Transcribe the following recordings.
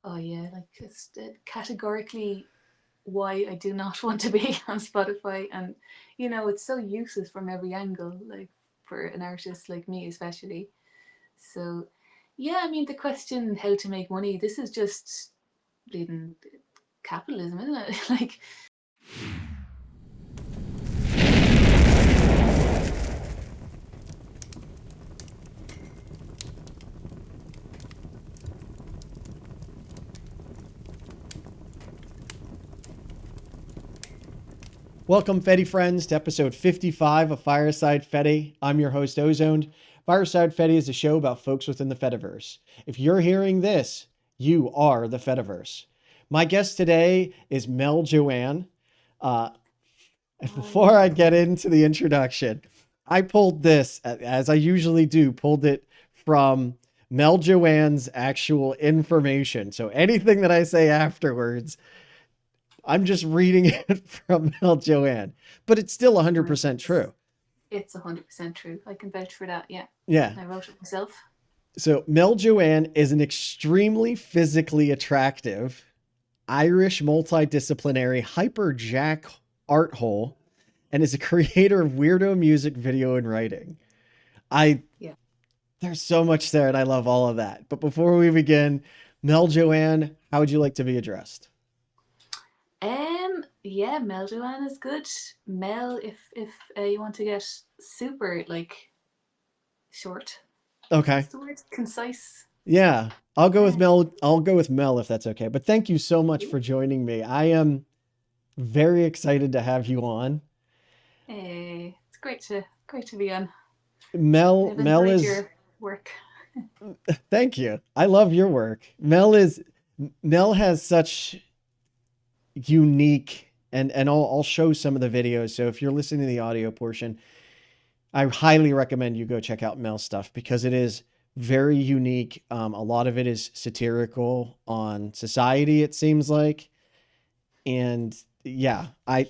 Oh yeah, like it's categorically why I do not want to be on Spotify, and it's so useless from every angle, like for an artist like me especially. So yeah, I mean the question how to make money. This is just bleeding capitalism, isn't it? Like Welcome, Fedi Friends, to episode 55 of Fireside Fedi. I'm your host, Ozoned. Fireside Fedi is a show about folks within the Fediverse. If you're hearing this, you are the Fediverse. My guest today is Meljoann. Uh, hi. Before I get into the introduction, I pulled this, as I usually do, pulled it from Meljoann's actual information. So anything that I say afterwards, I'm just reading it from Meljoann, but it's still Well, 100% true. it's 100% true. I can vouch for that. Yeah, Yeah. I wrote it myself. So Meljoann is an extremely physically attractive Irish multidisciplinary hyperjack arthole and is a creator of weirdo music, video, and writing. I Yeah. There's so much there, and I love all of that. But before we begin, Meljoann, how would you like to be addressed? Yeah, Meljoann is good. Mel, if you want to get super like short, what's Okay. the word? Concise. Yeah. I'll go with Yeah. Mel. I'll go with Mel if that's okay. But thank you so much for joining me. I am very excited to have you on. Hey, it's great to be on. I've Mel enjoyed is your work. Thank you. I love your work. Mel has such unique and I'll show some of the videos. So if you're listening to the audio portion, I highly recommend you go check out Mel's stuff because it is very unique. A lot of it is satirical on society, it seems like. And yeah, I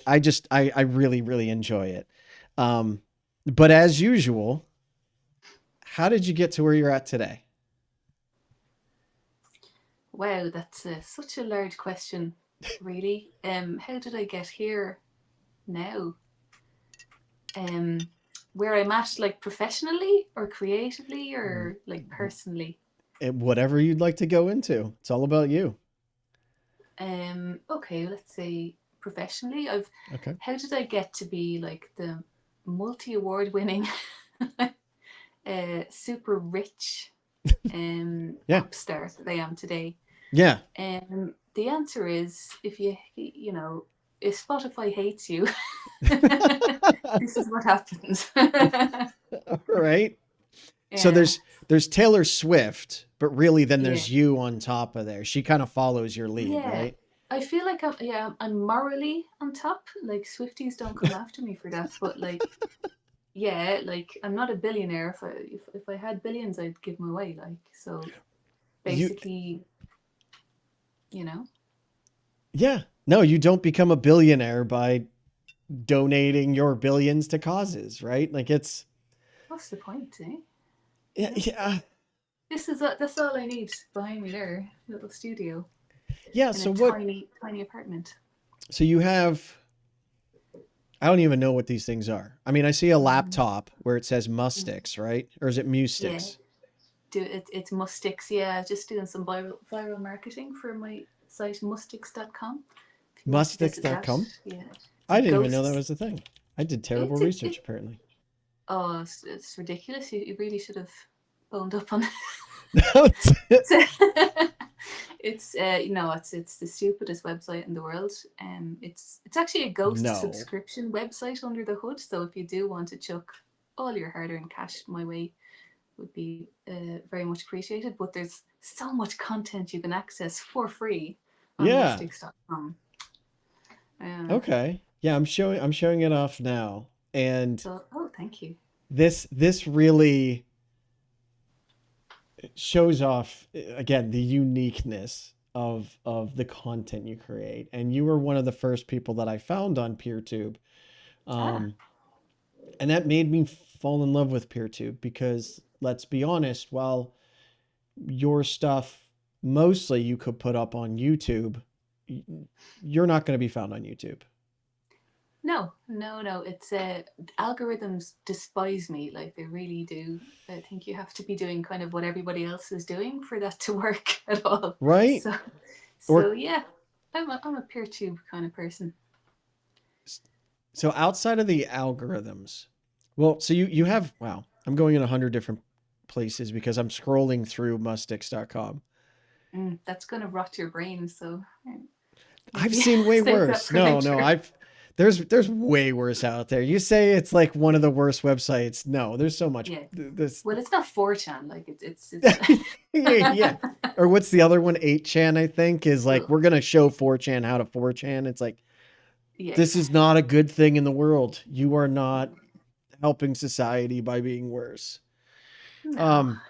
really, really enjoy it. Um, but as usual, how did you get to where you're at today? Wow, that's such a large question, really. How did I get here now? Um, where I'm at, like professionally or creatively or like personally. Whatever you'd like to go into. It's all about you. Okay, let's say professionally, I've. Okay. How did I get to be like the multi-award winning, super rich, Yeah. pop star that I am today? Yeah. The answer is if if Spotify hates you, this is what happens. All right. So Yeah, there's Taylor Swift, but really then yeah, there's you on top of there. She kind of follows your lead, yeah. right? I feel like I'm morally on top. Like Swifties don't come after me for that, but like yeah, like I'm not a billionaire. If I had billions, I'd give them away. Like so, You basically, you know, Yeah. No, you don't become a billionaire by donating your billions to causes, right? Like it's what's the point, eh? You yeah, know, yeah. that's all I need behind me there, little studio Yeah, in a so what tiny apartment. so you have I don't even know what these things are. I mean, I see a Mm, laptop where it says mm. Mustix, right? Or is it Yeah, Mustix? it's Mustix. Yeah, just doing some viral marketing for my site mustix.com. If you want to visit that, Mustix.com? yeah, it's a I didn't even know that ghost. was a thing. I did terrible It's research it. apparently. Oh, it's ridiculous. You really should have boned up on No, it. It's it's the stupidest website in the world. It's actually a ghost no. subscription website under the hood. So if you do want to chuck all your hard-earned cash my way, would be very much appreciated. But there's so much content you can access for free on Yeah. mustix.com. Okay. Yeah, I'm showing it off now. And So, oh, thank you. this really shows off again the uniqueness of the content you create. And you were one of the first people that I found on PeerTube. Ah, Um, and that made me fall in love with PeerTube because let's be honest, while your stuff mostly you could put up on YouTube, you're not going to be found on YouTube. No, no, no. It's algorithms despise me, like they really do. I think you have to be doing kind of what everybody else is doing for that to work at all. Right? So, Or yeah, I'm a peer tube kind of person. so outside of the algorithms, well, so you have, wow, I'm going in 100 different places because I'm scrolling through mustix.com. That's gonna rot your brain. So I've maybe seen way save that worse. for No, no, later. there's way worse out there. You say it's like one of the worst websites. No, there's so much Yeah. this. Well, it's not 4chan. Like it's. Yeah. Or what's the other one? 8chan, I think, is like Ugh. we're gonna show 4chan how to 4chan. It's like Yeah. this is not a good thing in the world. You are not helping society by being worse. No, Um,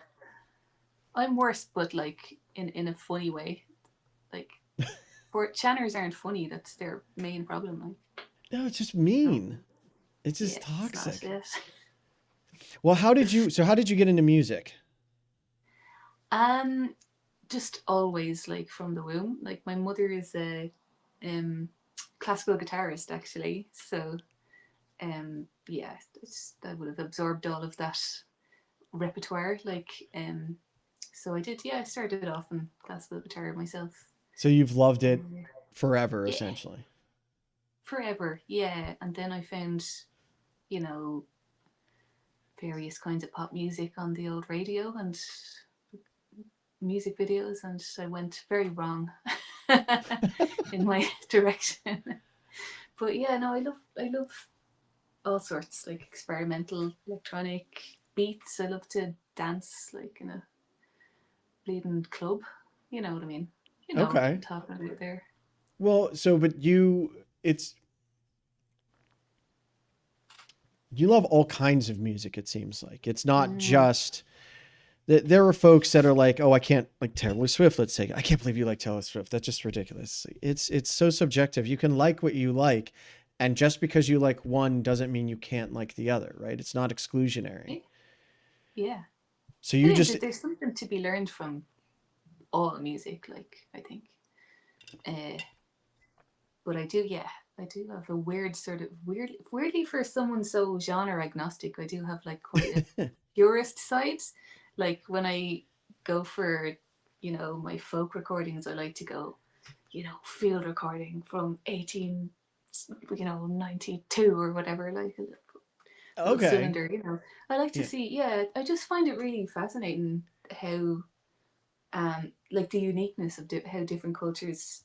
I'm worse, but like in a funny way. Like, for channers aren't funny. That's their main problem. Like, no, it's just no, mean. It's yeah, just it's not toxic. it. Well, how did you get into music? Um, just always like from the womb. Like my mother is a um classical guitarist actually, so yeah, I would have absorbed all of that repertoire. Like so I did. Yeah, I started off in classical guitar myself. So you've loved it Um, forever, yeah, essentially. forever. Yeah, and then I found, you know, various kinds of pop music on the old radio and music videos, and I went very wrong in my direction. But yeah, no, I love all sorts, like experimental electronic beats. I love to dance like in a bleeding club. You know what I mean? You know what I'm Okay. talking about there. Well, so but it's you love all kinds of music. It seems like it's not Mm, just there are folks that are like, oh, I can't like Taylor Swift. Let's say I can't believe you like Taylor Swift. That's just ridiculous. It's so subjective. You can like what you like, and just because you like one doesn't mean you can't like the other, right? It's not exclusionary. yeah, yeah, So it you is. just There's something to be learned from all music. Like I think. Uh, but I do, yeah, I do have a weird sort of weirdly for someone so genre agnostic. I do have like quite a purist side. Like when I go for, my folk recordings, I like to go, field recording from 1892 or whatever, like a little okay. cylinder. I like to Yeah. see. Yeah, I just find it really fascinating how, like the uniqueness of how different cultures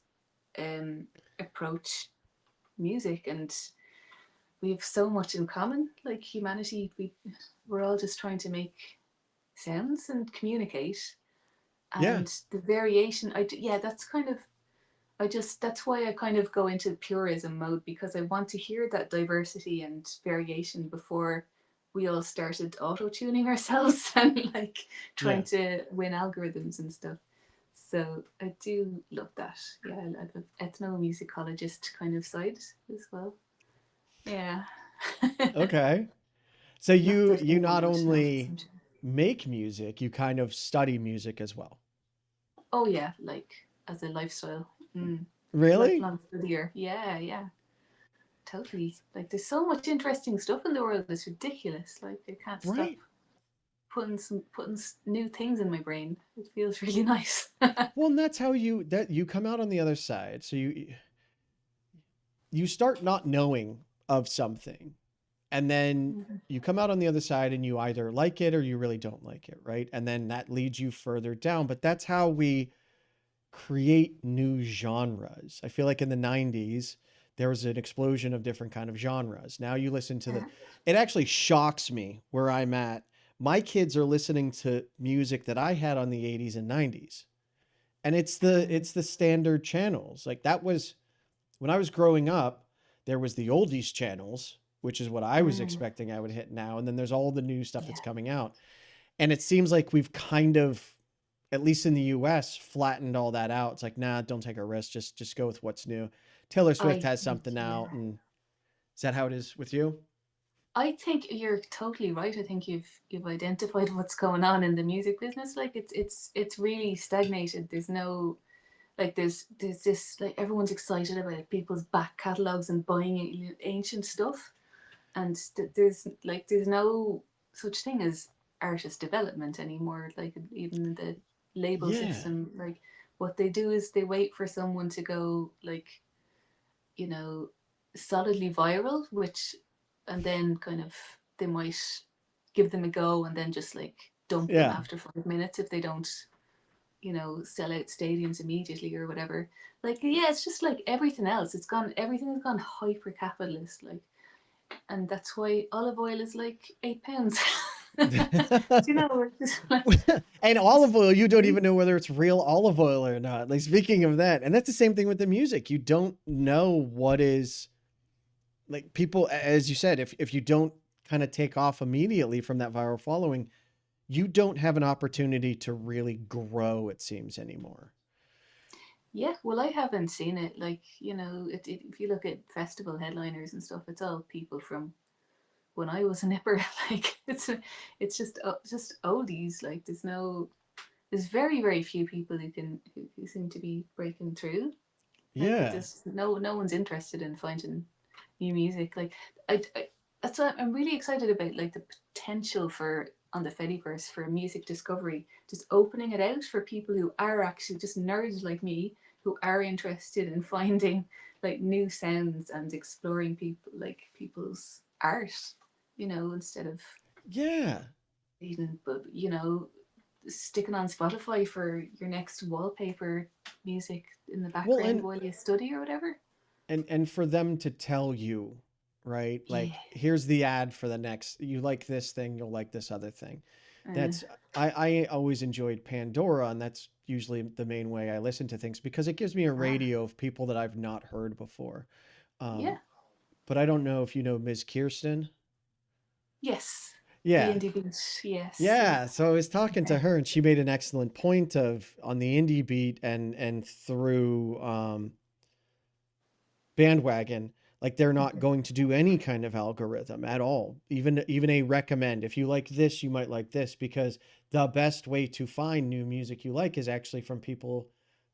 approach music, and we have so much in common. Like humanity, we're all just trying to make sounds and communicate, Yeah. and the variation. Yeah, that's kind of. That's why I kind of go into purism mode, because I want to hear that diversity and variation before we all started auto tuning ourselves and like trying Yeah. to win algorithms and stuff. So I do love that. Yeah, I love ethnomusicologist kind of side as well. Yeah. Okay. So Not that you anyone not would know. only make music, you kind of study music as well. Oh yeah, like as a lifestyle. Really? Lifelong studier. Yeah, yeah. Totally. Like there's so much interesting stuff in the world. It's ridiculous. Like I can't stop Right. putting new things in my brain. It feels really nice. Well, and that's how you come out on the other side. So you start not knowing of something, and then you come out on the other side and you either like it or you really don't like it, right? And then that leads you further down. But that's how we create new genres. I feel like in the 90s there was an explosion of different kind of genres. Now you listen to the it actually shocks me where I'm at. My kids are listening to music that I had on the 80s and 90s. And it's the standard channels. Like that was when I was growing up, there was the oldies channels, which is what I was expecting I would hit now, and then there's all the new stuff that's Yeah. coming out. And it seems like we've kind of at least in the US, flattened all that out. It's like, nah, don't take a risk. Just go with what's new. Taylor Swift I has think, something yeah. out, and is that how it is with you? I think you're totally right. I think you've identified what's going on in the music business. Like it's really stagnated. There's no like there's this like everyone's excited about people's back catalogs and buying ancient stuff, and there's no such thing as artist development anymore. Like even the label Yeah. system, like what they do is they wait for someone to go like you know solidly viral, which and then kind of they might give them a go and then just like dump them Yeah. after 5 minutes if they don't sell out stadiums immediately or whatever. Like yeah, it's just like everything else. Everything has gone hyper capitalist, like, and that's why olive oil is like £8. We're just like And olive oil, you don't even know whether it's real olive oil or not. Like speaking of that, and that's the same thing with the music. You don't know what is like people, as you said, if you don't kind of take off immediately from that viral following, you don't have an opportunity to really grow, it seems, anymore. yeah. Well, I haven't seen it. Like if you look at festival headliners and stuff, it's all people from when I was a nipper. Like it's just oldies. Like there's very very few people who seem to be breaking through. Like it Yeah. just no one's interested in finding new music. Like I that's what I'm really excited about. Like the potential for on the Fediverse for music discovery, just opening it out for people who are actually just nerds like me who are interested in finding like new sounds and exploring people's art, instead of Yeah. even but sticking on Spotify for your next wallpaper music in the Well, background while you study or whatever. and for them to tell you, right? Yeah. Like, here's the ad for the next. You like this thing, you'll like this other thing. Uh, That's I always enjoyed Pandora, and that's usually the main way I listen to things because it gives me a ah, radio of people that I've not heard before. yeah. Um, but I don't know if you know Ms. Kirsten. Yes. The Yeah. indie beat. Yes. Yeah. Yeah, so I was talking to her and she made an excellent point of on the indie beat and through bandwagon, like they're not going to do any kind of algorithm at all, even a recommend. If you like this you might like this, because the best way to find new music you like is actually from people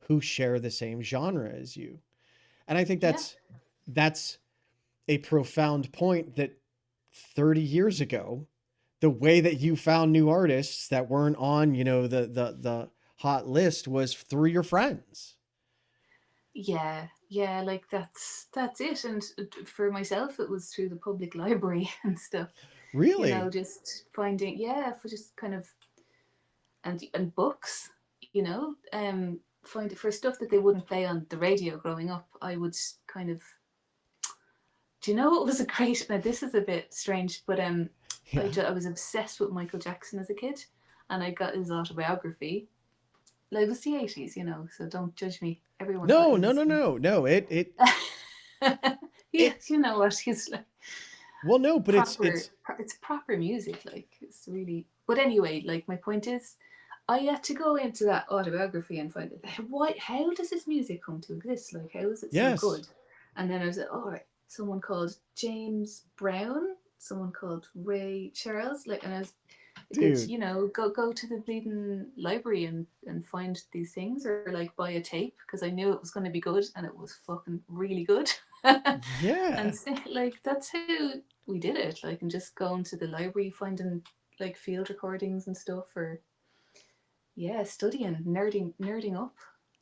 who share the same genre as you. And I think Yeah. that's a profound point that 30 years ago, the way that you found new artists that weren't on, the hot list was through your friends. Yeah. Yeah. Like that's it. And for myself, it was through the public library and stuff. Really? Just finding for just kind of and books. Find it for stuff that they wouldn't play on the radio growing up. I would kind of do you know what was a great? Now this is a bit strange, but Yeah. I was obsessed with Michael Jackson as a kid, and I got his autobiography. Like it was the 80s, so don't judge me. Everyone got No, no, no, instant. no, no. Yeah, It. you know what? He's like Well, no, but proper. it's It's proper music. Like it's really. But anyway, like my point is, I had to go into that autobiography and find out why. How does this music come to exist? Like how is it so yes, good? And then I was like, all right, someone called James Brown, someone called Ray Charles, like, and I was I could, dude. go to the bleeding library and find these things or like buy a tape because I knew it was going to be good and it was fucking really good. And Yeah. like that's how we did it. Like and just going to the library, finding like field recordings and stuff, or studying, nerding up.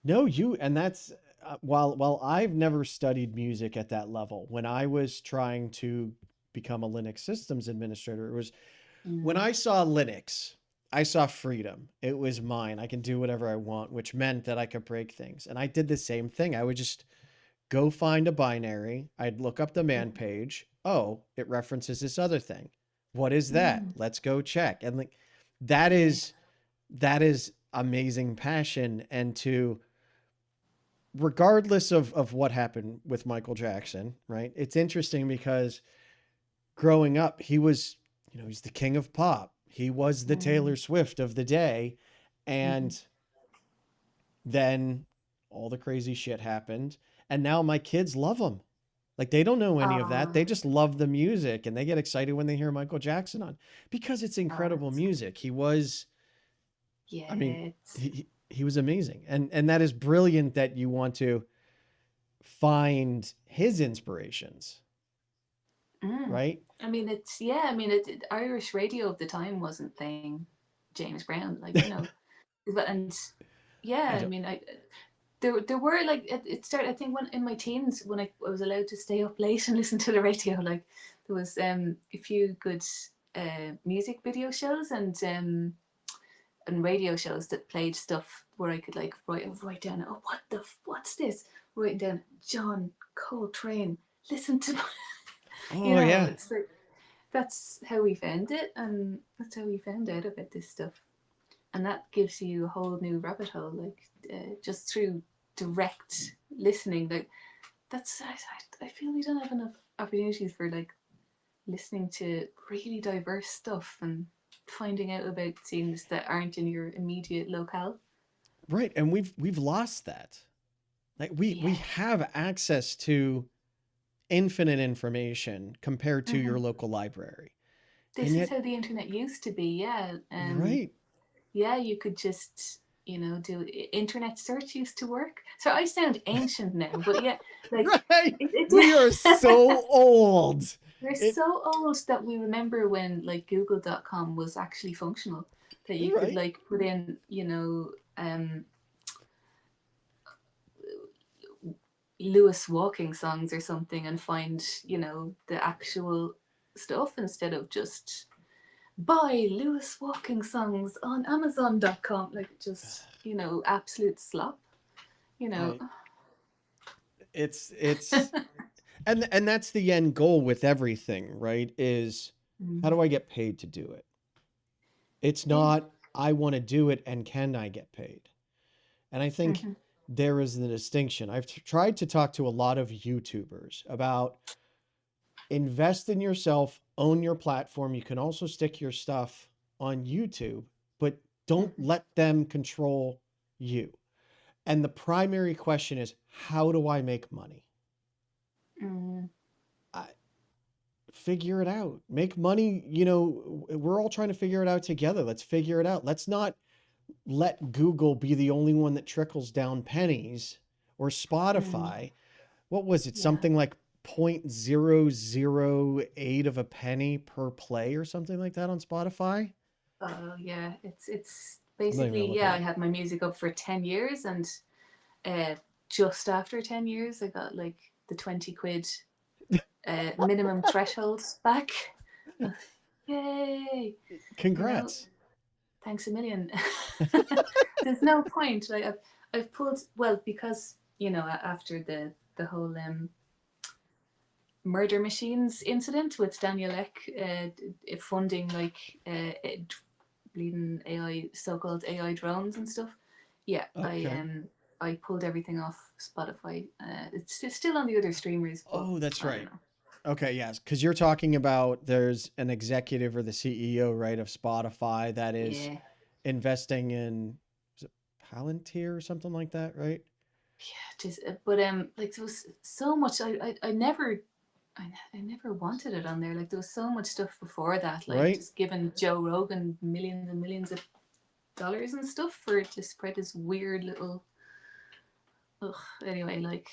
No, you and that's while I've never studied music at that level. When I was trying to become a Linux systems administrator, it was when Mm. I saw Linux, I saw freedom. It was mine. I can do whatever I want, which meant that I could break things. And I did the same thing. I would just go find a binary. I'd look up the man page. Oh, it references this other thing. What is that? Mm. Let's go check. And like that Yeah. is that is amazing passion. And to regardless of what happened with Michael Jackson, right? It's interesting because growing up, he was, he's the king of pop. He was the Mm. Taylor Swift of the day. Mm-hmm. And then all the crazy shit happened. And now my kids love him. Like they don't know any of that. Oh, They just love the music and they get excited when they hear Michael Jackson on because it's oh, incredible it's, music. He was, yeah, I mean, it's, he was amazing. And that is brilliant that you want to find his inspirations, mm. right? I mean, it's, yeah, I mean, Irish radio of the time wasn't playing James Brown, like, and yeah, I I don't. mean, there were like it started. I think when in my teens when I was allowed to stay up late and listen to the radio, like there was a few good music video shows and radio shows that played stuff where I could like write down, oh, what's this, writing down John Coltrane, listen to Oh yeah. it's like that's how we found it, and that's how we found out about this stuff, and that gives you a whole new rabbit hole, like just through direct listening. Like that's I feel we don't have enough opportunities for like listening to really diverse stuff and finding out about things that aren't in your immediate locale. Right. And we've lost that. Like we Yeah. have access to infinite information compared to Mm-hmm. your local library. And This is yet, how the internet used to be. Yeah. right. Yeah, you could just do internet search used to work. So I sound ancient now, but yeah, like Right. We are it so old. we're It so old that we remember when like google.com was actually functional, that you could right. like put in Lewis walking songs or something and find the actual stuff instead of just buy Lewis walking songs on amazon.com, like just absolute slop you know I it's and that's the end goal with everything, right? Is how do I get paid to do it? It's yeah. not I want to do it and can I get paid? And I think Mm-hmm. there is the distinction. I've tried to talk to a lot of YouTubers about invest in yourself, own your platform. You can also stick your stuff on YouTube, but don't Mm-hmm. let them control you. And the primary question is, how do I make money? Mm-hmm. I, figure it out. Make money. We're all trying to figure it out together. Let's figure it out. Let's not let Google be the only one that trickles down pennies or Mm-hmm. Spotify. What was it? Yeah. Something like 0.008 of a penny per play or something like that on Spotify? Oh yeah, it's I'm not even basically, gonna look it yeah, I up. had my music up for 10 years, and uh just after 10 years I got like the 20 quid minimum threshold back. Yay, you know Congrats. thanks a million. There's no point, like I've pulled, well, because after the whole murder machines incident with Daniel Ek, funding like bleeding AI, so-called AI drones and stuff. Yeah, Okay. I pulled everything off Spotify. It's still on the other streamers, but Oh, that's I don't right. know. Okay, yes, because you're talking about there's an executive or the CEO, right, of Spotify that is Yeah, investing in is it Palantir or something like that, right? yeah. Just but like there was so much. I never. I never wanted it on there. Like there was so much stuff before that, like Right? just giving Joe Rogan millions and millions of dollars and stuff for to spread his weird little. Ugh, anyway, like,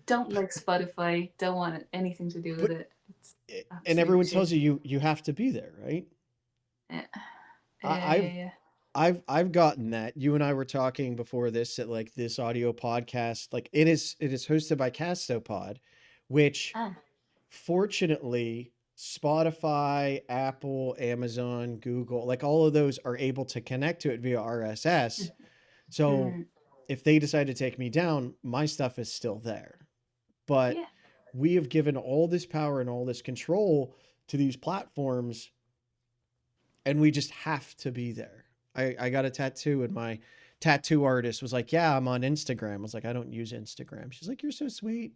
don't like Spotify. Don't want anything to do with But it. It's and absolute everyone shit. tells you have to be there, right? Yeah, I, yeah, I've yeah. I've gotten that. You and I were talking before this at like this audio podcast. Like it is hosted by Castopod, which Ah, fortunately Spotify, Apple, Amazon, Google, like all of those are able to connect to it via RSS. So mm, if they decide to take me down, my stuff is still there. But yeah. we have given all this power and all this control to these platforms and we just have to be there. I got a tattoo and my tattoo artist was like, yeah, I'm on Instagram. I was like, I don't use Instagram. She's like, you're so sweet.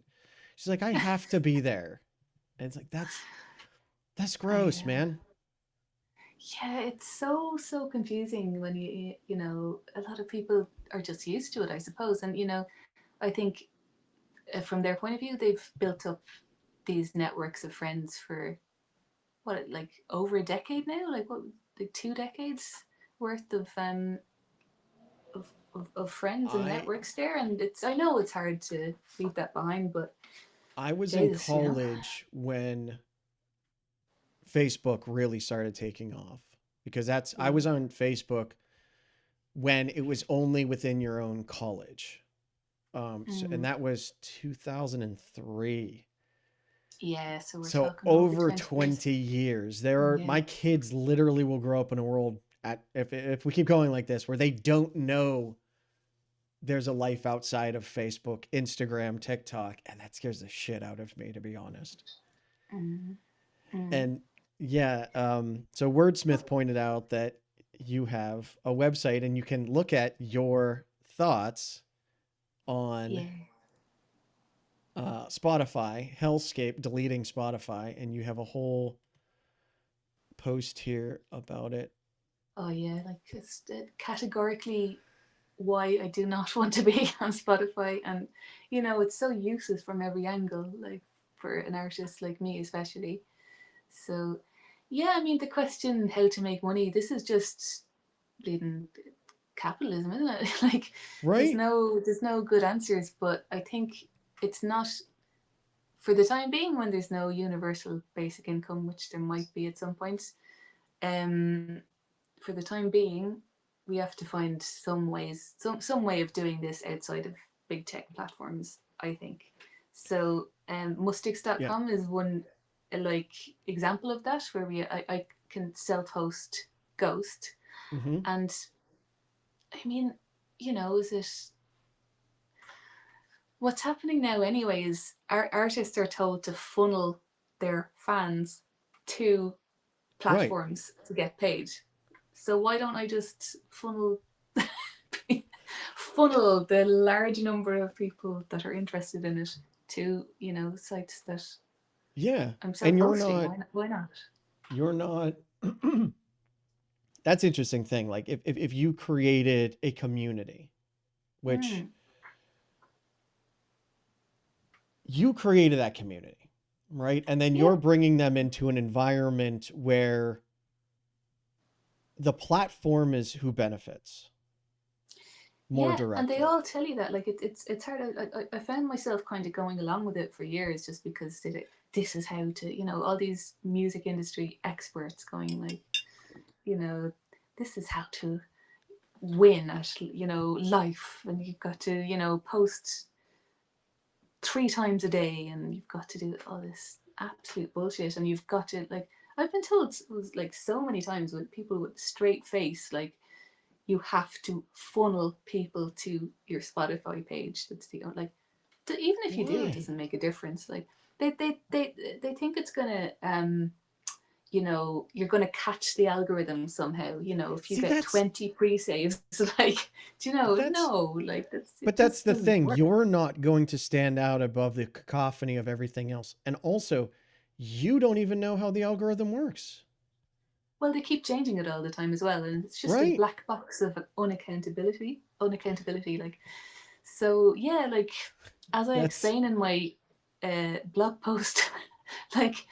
She's like, I have to be there. And it's like, that's I gross, man. Yeah, it's so confusing when a lot of people are just used to it, I suppose, and I think from their point of view, they've built up these networks of friends for what, like over a decade now, like what, like 2 decades worth of friends and I networks there. And it's, I know it's hard to leave that behind, but I was in Jesus, you know. college when Facebook really started taking off because I Yeah. was on Facebook when it was only within your own college. And Mm. that was 2003. Yeah, so we're So talking over over 20 years. 20 years. Yeah. My kids literally will grow up in a world if we keep going like this where they don't know there's a life outside of Facebook, Instagram, TikTok, and that scares the shit out of me, to be honest. Mm. Mm. And yeah, so Wordsmith pointed out that you have a website and you can look at your thoughts on Yeah. Spotify, Hellscape deleting Spotify, and you have a whole post here about it. Oh yeah, like it's categorically why I do not want to be on Spotify. And it's so useless from every angle, like for an artist like me especially. So yeah, I mean, the question how to make money, this is just bleeding capitalism, isn't it? Like Right? there's no good answers, but I think it's not, for the time being, when there's no universal basic income, which there might be at some point. um for the time being, we have to find some way of doing this outside of big tech platforms, I think. So Yeah. mustix.com is one, like, example of that, where I can self-host Ghost. Mm-hmm. And I mean, is it, what's happening now anyway is our artists are told to funnel their fans to Right. platforms to get paid. So why don't I just funnel the large number of people that are interested in it to, sites that Yeah. I'm And self-hosting? Why not? you're not that's interesting thing. Like if you created a community, which Mm. you created that community, right? And then Yeah, you're bringing them into an environment where the platform is who benefits more yeah, and they directly. all tell you that. Like it's hard. I found myself kind of going along with it for years, just because this is how to, all these music industry experts going like, you know, this is how to win at, life, and you've got to, post 3 times a day, and you've got to do all this absolute bullshit, and you've got to, like, I've been told, was like, so many times with people with straight face, like, you have to funnel people to your Spotify page. That's the, like, even if you do, it Why? doesn't make a difference. Like, they think it's gonna you're going to catch the algorithm somehow, if you See, get 20 pre-saves. Like, that's no, like, but it that's just the doesn't thing. work. You're not going to stand out above the cacophony of everything else. And also, you don't even know how the algorithm works. Well, they keep changing it all the time as well, and it's just a Right? black box of unaccountability, like. So yeah, like, as I That's explain in my blog post, like,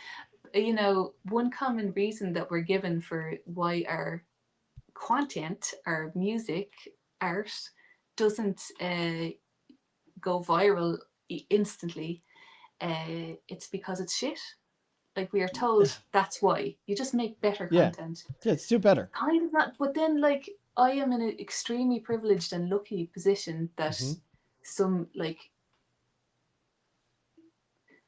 one common reason that we're given for why our content, our music, art, doesn't go viral instantly, it's because it's shit. Like, we are told that's why. You just make better yeah. content. Yeah, it's do better. Kind of not, but then, like, I am in an extremely privileged and lucky position that Mm-hmm. some, like,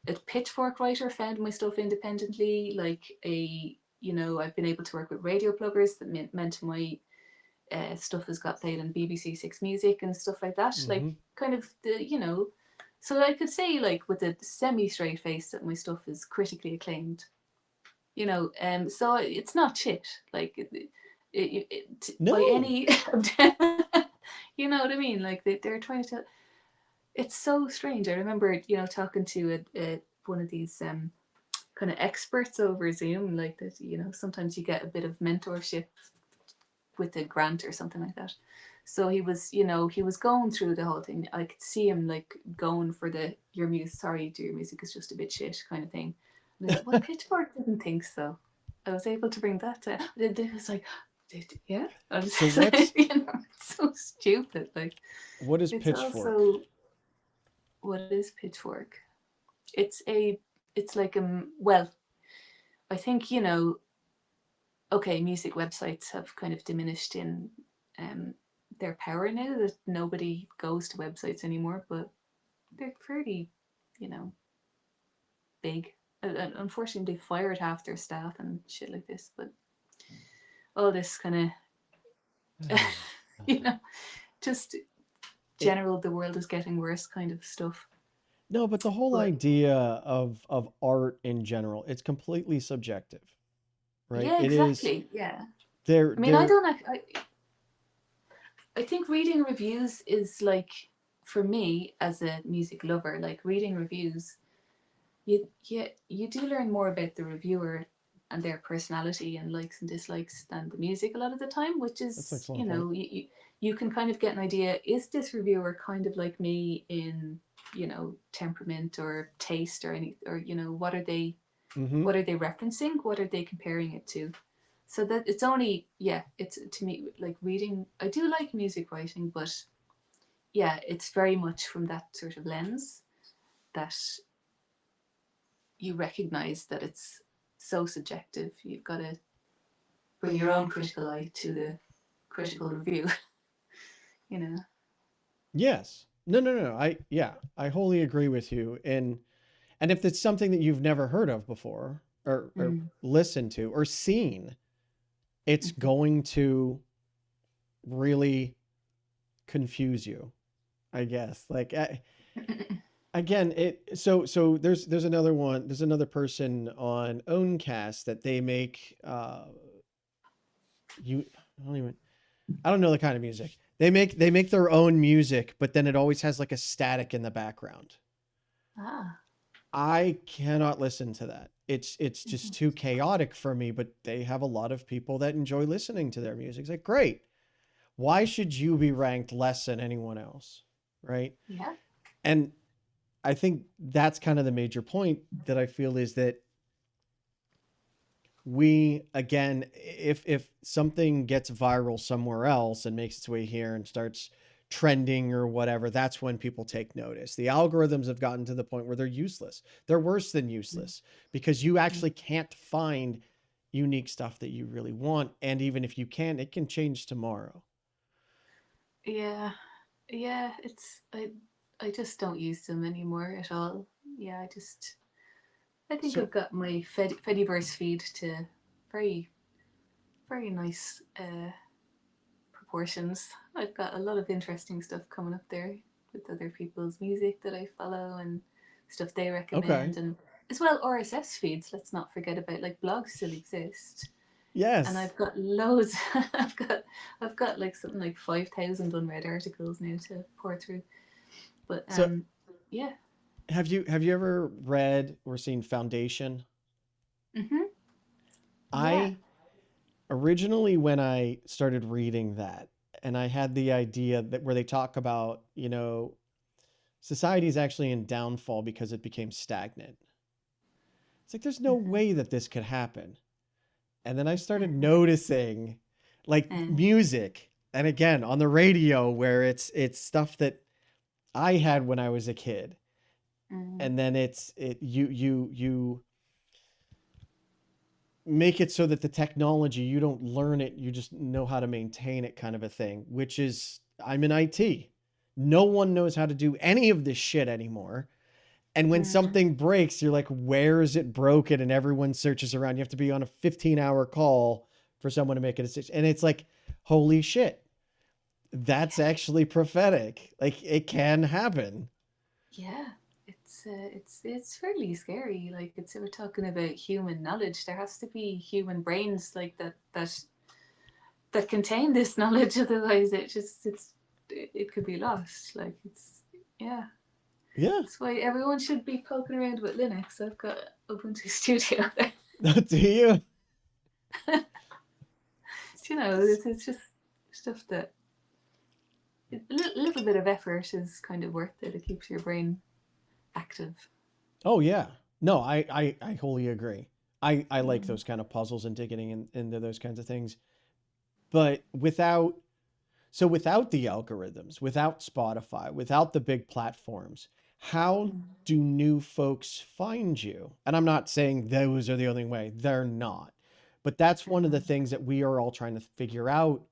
a pitchfork writer found my stuff independently. Like, I've been able to work with radio pluggers that meant my stuff has got played on BBC Six Music and stuff like that. Mm-hmm. Like, kind of so I could say, like, with a semi-straight face, that my stuff is critically acclaimed. So it's not shit. Like, by No. any, you know what I mean? Like, they're trying to tell. It's so strange. I remember, talking to one of these kind of experts over Zoom, like that. Sometimes you get a bit of mentorship with a grant or something like that. So he was, he was going through the whole thing. I could see him like going for the your music. Sorry, your music is just a bit shit kind of thing. And I was like, well, Pitchfork didn't think so. I was able to bring that to. It was like, yeah. I was So just like, what's it's so stupid. Like, what is it's Pitchfork? also what is Pitchfork? It's a, it's like well, I think okay, music websites have kind of diminished in um, their power now that nobody goes to websites anymore, but they're fairly, you know, big. Unfortunately, they fired half their staff and shit like this, but all this kind of, you know, just It, general, the world is getting worse kind of stuff. no, but the whole But idea of art in general, it's completely subjective, right? yeah, It is exactly. Yeah. there I mean, I there don't, I think reading reviews is like, for me as a music lover, like reading reviews, you do learn more about the reviewer and their personality and likes and dislikes than the music a lot of the time, which that's an is, excellent point. you can kind of get an idea, is this reviewer kind of like me in, temperament or taste or any, or Mm-hmm. what are they referencing, what are they comparing it to? So that it's only, yeah, it's to me like reading, I do like music writing, but yeah, it's very much from that sort of lens that you recognize that it's so subjective. You've got to bring your own critical eye to the critical review, you know. Yes. No, no, no. I wholly agree with you. And if it's something that you've never heard of before or Mm. listened to or seen, it's Mm-hmm. going to really confuse you, I guess. Again, there's another one, there's another person on Owncast that they make you I don't know the kind of music. They make their own music, but then it always has like a static in the background. Ah. I cannot listen to that. It's just Mm-hmm. too chaotic for me, but they have a lot of people that enjoy listening to their music. It's like, great. Why should you be ranked less than anyone else? Right? Yeah. And I think that's kind of the major point that I feel is that we again, if something gets viral somewhere else and makes its way here and starts trending or whatever, that's when people take notice. The algorithms have gotten to the point where they're useless. They're worse than useless because you Mm-hmm. actually can't find unique stuff that you really want, and even if you can, it can change tomorrow. Yeah. Yeah. It's I just don't use them anymore at all. Yeah. I think So I've got my Fediverse feed to very very nice proportions. I've got a lot of interesting stuff coming up there with other people's music that I follow and stuff they okay. recommend, and as well RSS feeds. Let's not forget about, like, blogs still exist, and Yes. I've got loads. I've got like something like 5,000 unread articles now to pour through. But So yeah. have you ever read or seen Foundation? Mhm. Yeah. I originally, when I started reading that, and I had the idea that where they talk about, society is actually in downfall because it became stagnant. It's like there's no Mhm. way that this could happen. And then I started noticing like Uh, music, and again on the radio where it's stuff that I had when I was a kid. mm, And then you make it so that the technology, you don't learn it, you just know how to maintain it, kind of a thing, which is, I'm in IT. No one knows how to do any of this shit anymore. And when mm, something breaks, you're like, where is it broken? And everyone searches around. You have to be on a 15-hour call for someone to make a decision. And it's like, holy shit, that's actually prophetic. Like, it can happen. yeah. It's fairly scary. Like, it's we're talking about human knowledge. There has to be human brains like that contain this knowledge. Otherwise, it could be lost. Like, it's, yeah. Yeah. That's why everyone should be poking around with Linux. I've got Ubuntu Studio there. Do you? It's just stuff that little bit of effort is kind of worth it. It keeps your brain active. Oh yeah. No, I wholly agree. I like Mm. those kind of puzzles and digging into those kinds of things. But without the algorithms, without Spotify, without the big platforms, how Mm. do new folks find you? And I'm not saying those are the only way. They're not. But that's one of the things that we are all trying to figure out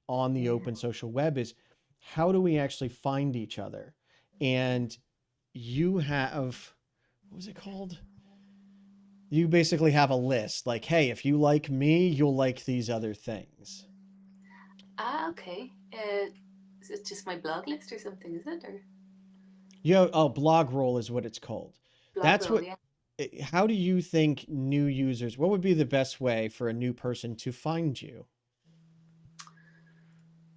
on the Yeah. open social web is how do we actually find each other? And you have, what was it called? You basically have a list like, hey, if you like me, you'll like these other things. Ah, okay. Is it just my blog list or something? Is it or Blog roll is what it's called. blog That's roll? what, Yeah. how do you think new users, what would be the best way for a new person to find you?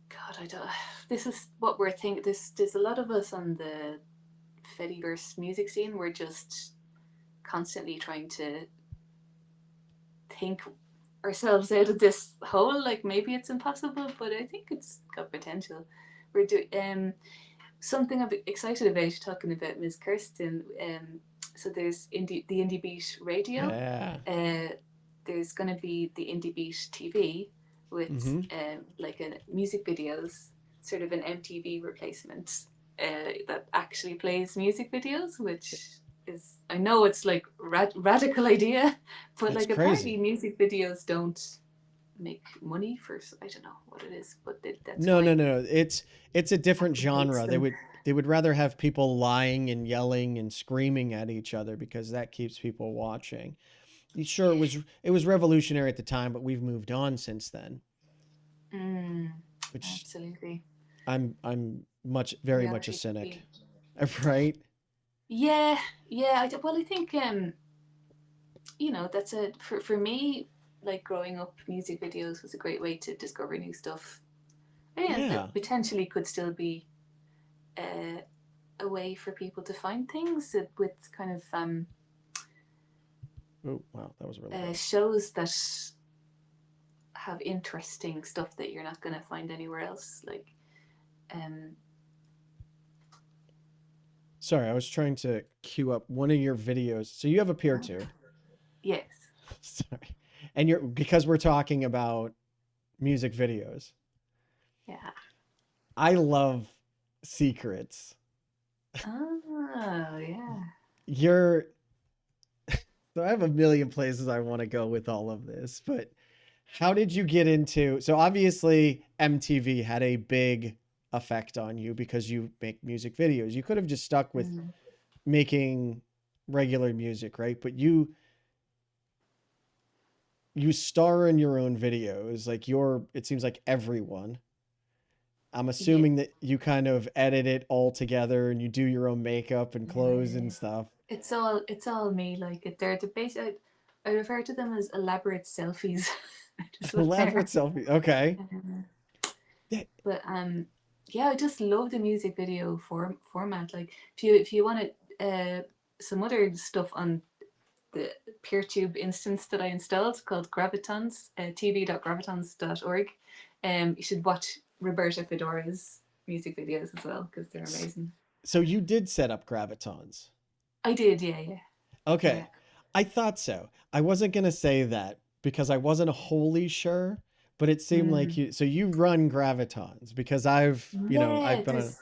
God, I don't. This is what we're thinking. There's a lot of us on the Fediverse music scene. We're just constantly trying to think ourselves out of this hole. Like maybe it's impossible, but I think it's got potential. We're doing something I'm excited about talking about Ms. Kirsten. So there's the Indie Beat Radio. Yeah. Uh, there's going to be the Indie Beat TV with Mm-hmm. like a music videos, sort of an MTV replacement that actually plays music videos, which is I know it's like radical idea, but That's like apparently crazy. music videos don't make money for I don't know what it is, but that's No, no, why no. It's a different Apple hates genre. them. They would rather have people lying and yelling and screaming at each other because that keeps people watching. Sure, it was revolutionary at the time, but we've moved on since then, Mm, which absolutely. I'm much very much a Reality cynic. TV. Right? Yeah, yeah. Well, I think that's a for me. Like growing up, music videos was a great way to discover new stuff. And Yeah. that potentially could still be uh, a way for people to find things with kind of Oh, wow, that was really loud. shows that have interesting stuff that you're not going to find anywhere else. Like, um, Sorry, I was trying to queue up one of your videos. So you have a peer tube. yes, Sorry. And you're because we're talking about music videos. yeah. I love secrets. Oh, yeah. You're so I have a million places I want to go with all of this, but how did you get into so obviously MTV had a big effect on you because you make music videos. You could have just stuck with Mm. making regular music, right? But you star in your own videos, like it seems like everyone. I'm Yeah, assuming that you kind of edit it all together and you do your own makeup and clothes yeah. and stuff. It's all me. Like they're the base. I refer to them as elaborate selfies. Just what they Elaborate are. selfie. Okay. Um, Yeah. but yeah, I just love the music video format. Like if you want some other stuff on the PeerTube instance that I installed called Gravitons, tv.gravitons.org. You should watch Roberta Fedora's music videos as well because they're amazing. So you did set up gravitons. I did, yeah, yeah, yeah. Okay. I thought so. I wasn't going to say that because I wasn't wholly sure, but it seemed like Mm. you run gravitons because I've Yeah, been on.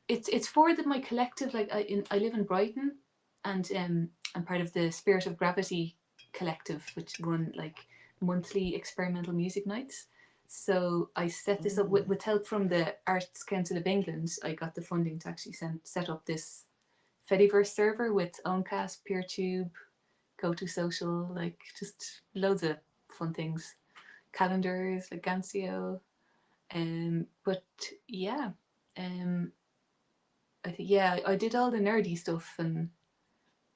it's for my collective. Like I live in Brighton, and I'm part of the Spirit of Gravity collective, which run like monthly experimental music nights. So I set this up with help from the Arts Council of England. I got the funding to actually set up this Fediverse server with Owncast, PeerTube, GoToSocial, like just loads of fun things. Calendars like Gancio. But yeah, um, I think yeah, I did all the nerdy stuff, and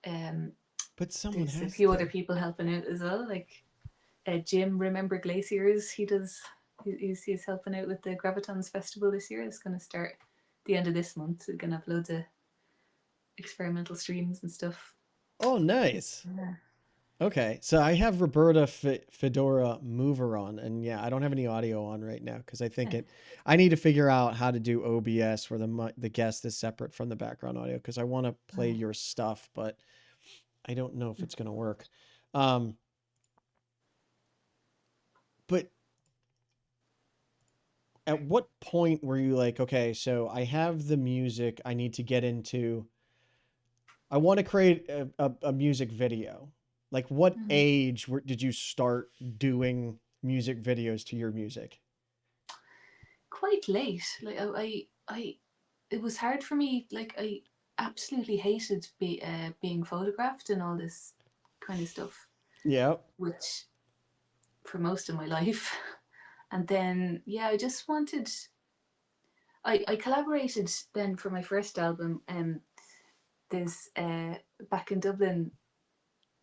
um, But someone there's a has few other to. people helping out as well. Like Jim, remember Glaciers? He does. He's helping out with the Gravitons Festival this year. It's going to start the end of this month. We're going to have loads of experimental streams and stuff. Oh, nice. Yeah. Okay, so I have Roberta Fedora Mover on, and yeah, I don't have any audio on right now because I think it. I need to figure out how to do OBS where the guest is separate from the background audio because I want to play your stuff, but I don't know if it's gonna work. Um, but at what point were you like, okay, so I have the music, I need to get into. I want to create a music video. Like, what Mhm. age did you start doing music videos to your music? Quite late. Like it was hard for me. Like I absolutely hated being photographed and all this kind of stuff, Yeah. which for most of my life. And then yeah, I just wanted. I collaborated then for my first album. There's back in Dublin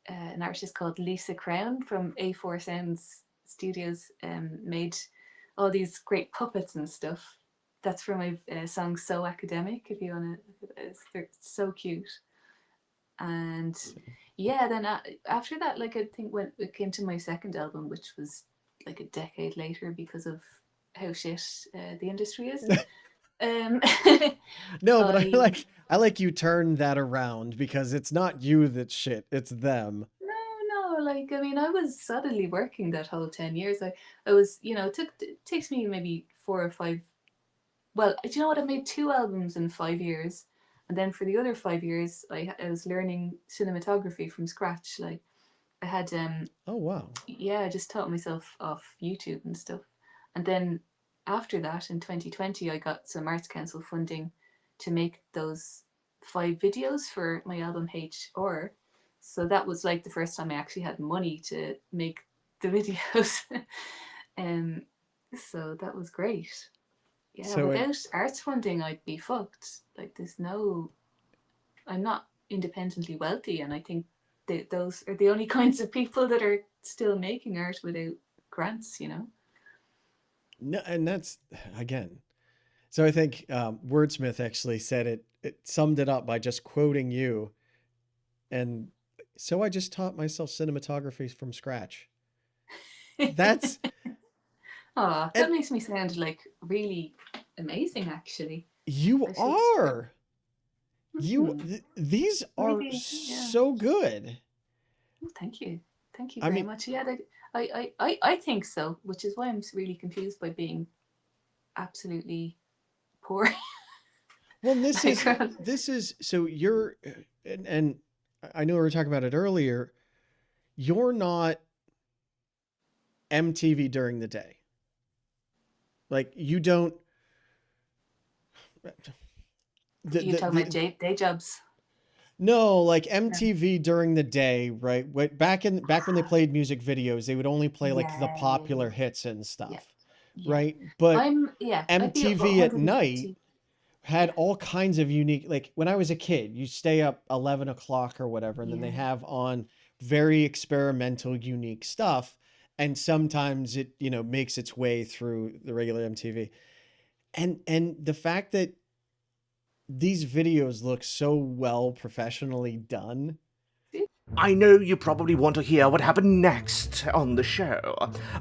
an artist called Lisa Crown from A4 Sounds Studios made all these great puppets and stuff. That's from my song So Academic, if you want to. They're so cute. And yeah, then after that, like I think when it came to my second album, which was like a decade later because of how shit the industry is. Um, No, but I I like I like you turned that around because it's not you that's shit, it's them. no, like I mean, I was solidly working that whole 10 years. I was, it takes me maybe 4 or 5. Well, do you know what? I made 2 albums in 5 years, and then for the other 5 years, I was learning cinematography from scratch. Like I had Oh wow. yeah, I just taught myself off YouTube and stuff, and then after that in 2020, I got some Arts Council funding to make those 5 videos for my album HR. So that was like the first time I actually had money to make the videos. um, so that was great. Yeah, So it without arts funding, I'd be fucked. Like, there's no, I'm not independently wealthy, and I think those are the only kinds of people that are still making art without grants. no, and that's again. So I think Wordsmith actually said it summed it up by just quoting you, and so I just taught myself cinematography from scratch. That's Oh, and that makes me sound like really amazing, actually. you I should. are. Hmm, These are maybe, yeah. so good. Oh, thank you. Thank you I very mean, much. Yeah, I think so, which is why I'm really confused by being absolutely poor well, this is background. so you're and I know we were talking about it earlier. You're not MTV during the day. Like you don't You talking about the day jobs? no, like No. MTV during the day, right? Back when they played music videos, they would only play like the Yeah, yeah, popular yeah, hits and yeah, stuff, yeah. right? But I'd be MTV at night 150. had Yeah, all kinds of unique, like when I was a kid, you stay up 11 o'clock or whatever, and then they yeah. have on very experimental, unique stuff. And sometimes it, makes its way through the regular MTV. And the fact that these videos look so well professionally done. I know you probably want to hear what happened next on the show,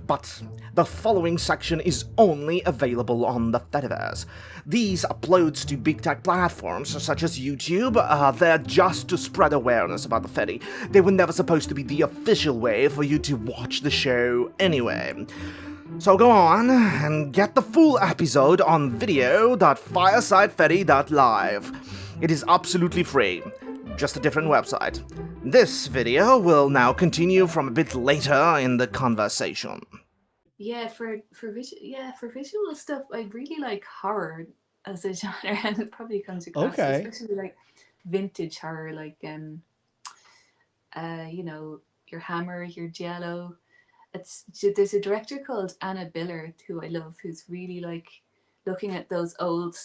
but the following section is only available on the Fediverse. These uploads to big tech platforms such as YouTube are there just to spread awareness about the Fedi. They were never supposed to be the official way for you to watch the show anyway. So go on and get the full episode on video.firesidefedi.live. It is absolutely free, just a different website. This video will now continue from a bit later in the conversation. Yeah, for visual stuff, I really like horror as a genre, and it probably comes across, Okay. especially like vintage horror, like your Hammer, your Giallo. There's a director called Anna Biller who I love, who's really like looking at those old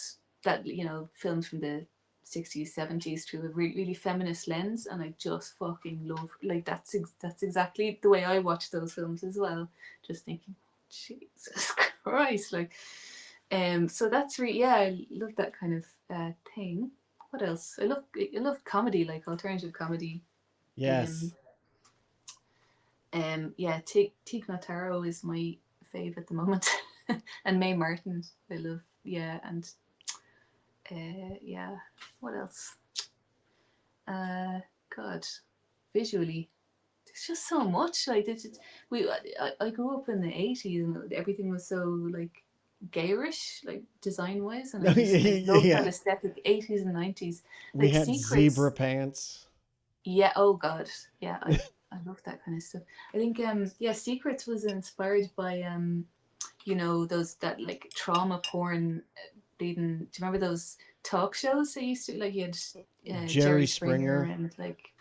films from the 60s, 70s through a really feminist lens, and I just fucking love, like, that's exactly the way I watch those films as well, just thinking, Jesus Christ, like, so that's yeah, I love that kind of thing. What else? I love comedy, like alternative comedy. Yes. um Yeah, Teak Notaro is my fave at the moment, and Mae Martin I love. Yeah, and yeah, what else? God, visually, there's just so much. Like I grew up in the '80s, and everything was so like garish, like design wise, and I love that Yeah. aesthetic. '80s and '90s, We like had zebra Secrets. pants. Yeah. Oh God. Yeah. I love that kind of stuff. I think yeah, Secrets was inspired by you know those that like trauma porn bleeding. Do you remember those talk shows they used to like? You had Jerry Jerry Springer Springer. and like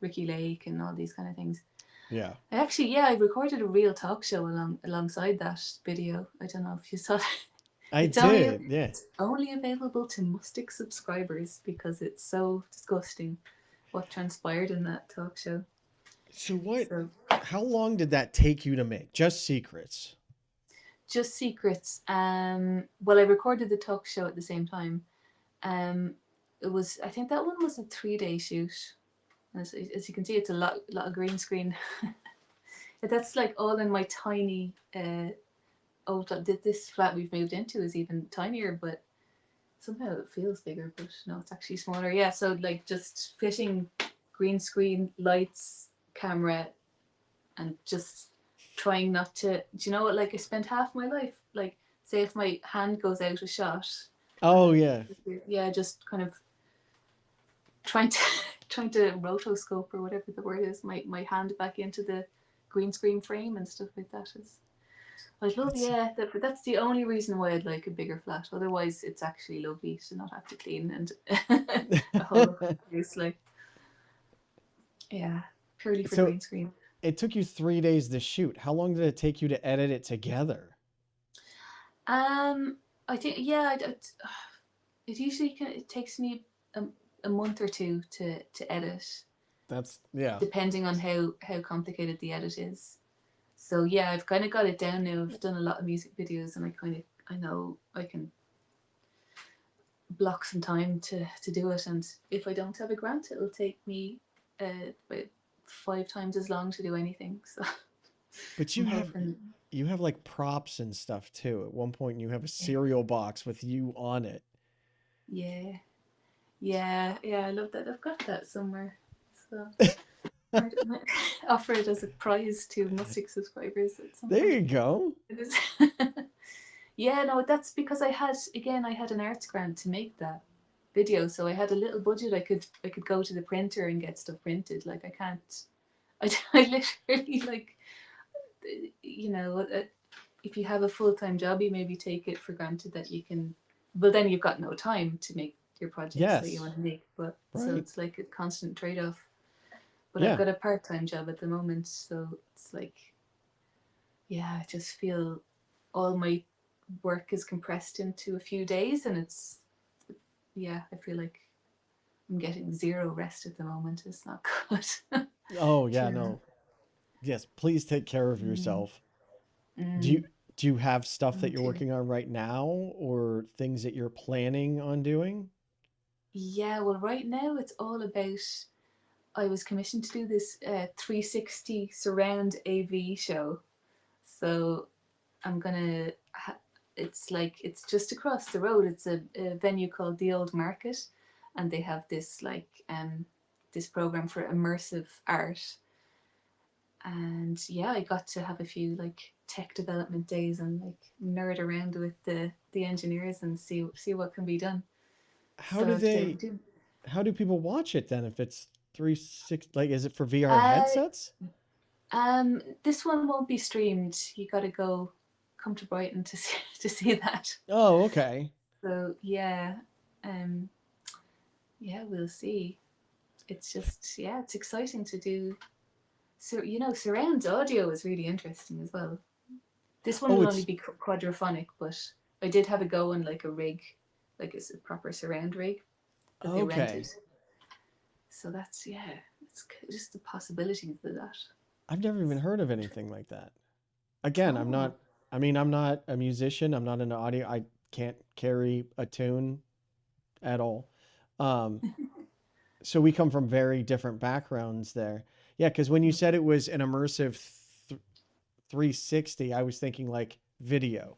Ricky Lake and all these kind of things. Yeah. I actually, yeah, I recorded a real talk show alongside that video. I don't know if you saw it. I It's only did. Yeah. it's only available to Mustic subscribers because it's so disgusting what transpired in that talk show. So what, So how long did that take you to make? Just Secrets. just Secrets. Well, I recorded the talk show at the same time. Um, it was I think that one was a 3 day shoot. As you can see, it's a lot of green screen. That's like all in my tiny. Oh, this flat we've moved into is even tinier, but somehow it feels bigger. But no, it's actually smaller. Yeah, so like just fitting green screen, lights, camera, and just trying not to. Do you know what? Like I spent half my life like say if my hand goes out a shot, Oh yeah. yeah, just kind of trying to trying to rotoscope or whatever the word is my hand back into the green screen frame and stuff like that is I love That's but that's the only reason why I'd like a bigger flat. Otherwise it's actually lovely to not have to clean and a whole place like yeah purely for so green screen. it took you 3 days to shoot. How long did it take you to edit it together? um I think yeah it usually it takes me a, a month or two to edit That's yeah. depending on how complicated the edit is. So yeah, I've kind of got it down now. I've done a lot of music videos, and I know I can block some time to do it. And if I don't have a grant, it'll take me about 5 times as long to do anything. So But I'm hoping, you have like props and stuff too. At one point you have a yeah, cereal box with you on it. yeah, yeah. I love that. I've got that somewhere. So might offer it as a prize to Mustic subscribers at some There point. you go. It is. Yeah, no, that's because I had an arts grant to make that video, so I had a little budget. I could go to the printer and get stuff printed. Like I can't. I literally like you know if you have a full time job, you maybe take it for granted that you can. But then you've got no time to make your projects that you Yes. want to make. But so Right. it's like a constant trade off. But I've Yeah. got a part time job at the moment, so it's like yeah, I just feel all my work is compressed into a few days, and it's yeah, I feel like I'm getting zero rest at the moment. It's not good. Oh yeah, Sure. no. Yes, please take care of Mm, yourself. Do you mm, do you have stuff me that you're too. working on right now or things that you're planning on doing? Yeah, well, right now it's all about. I was commissioned to do this 360 surround AV show, so I'm gonna. It's like it's just across the road. It's a venue called the Old Market, and they have this like this program for immersive art. And yeah, I got to have a few like tech development days and like nerd around with the engineers and see what can be done. How So do I've they how do people watch it then if it's 360 like is it for VR uh headsets? this one won't be streamed. You got to go come to Brighton to see to see that. Oh, okay. So um yeah, we'll see. It's just yeah, it's exciting to do. So surround audio is really interesting as well. This one Oh, will only it's be quadraphonic, but I did have a go on like a rig, like it's a proper surround rig that they rented. okay. So that's yeah, it's just the possibilities of that. I've never even heard of anything like that. Again, Oh, I'm not a musician. I'm not an audio. I can't carry a tune at all. Um, so we come from very different backgrounds there. Yeah, because when you said it was an immersive 360, I was thinking like video.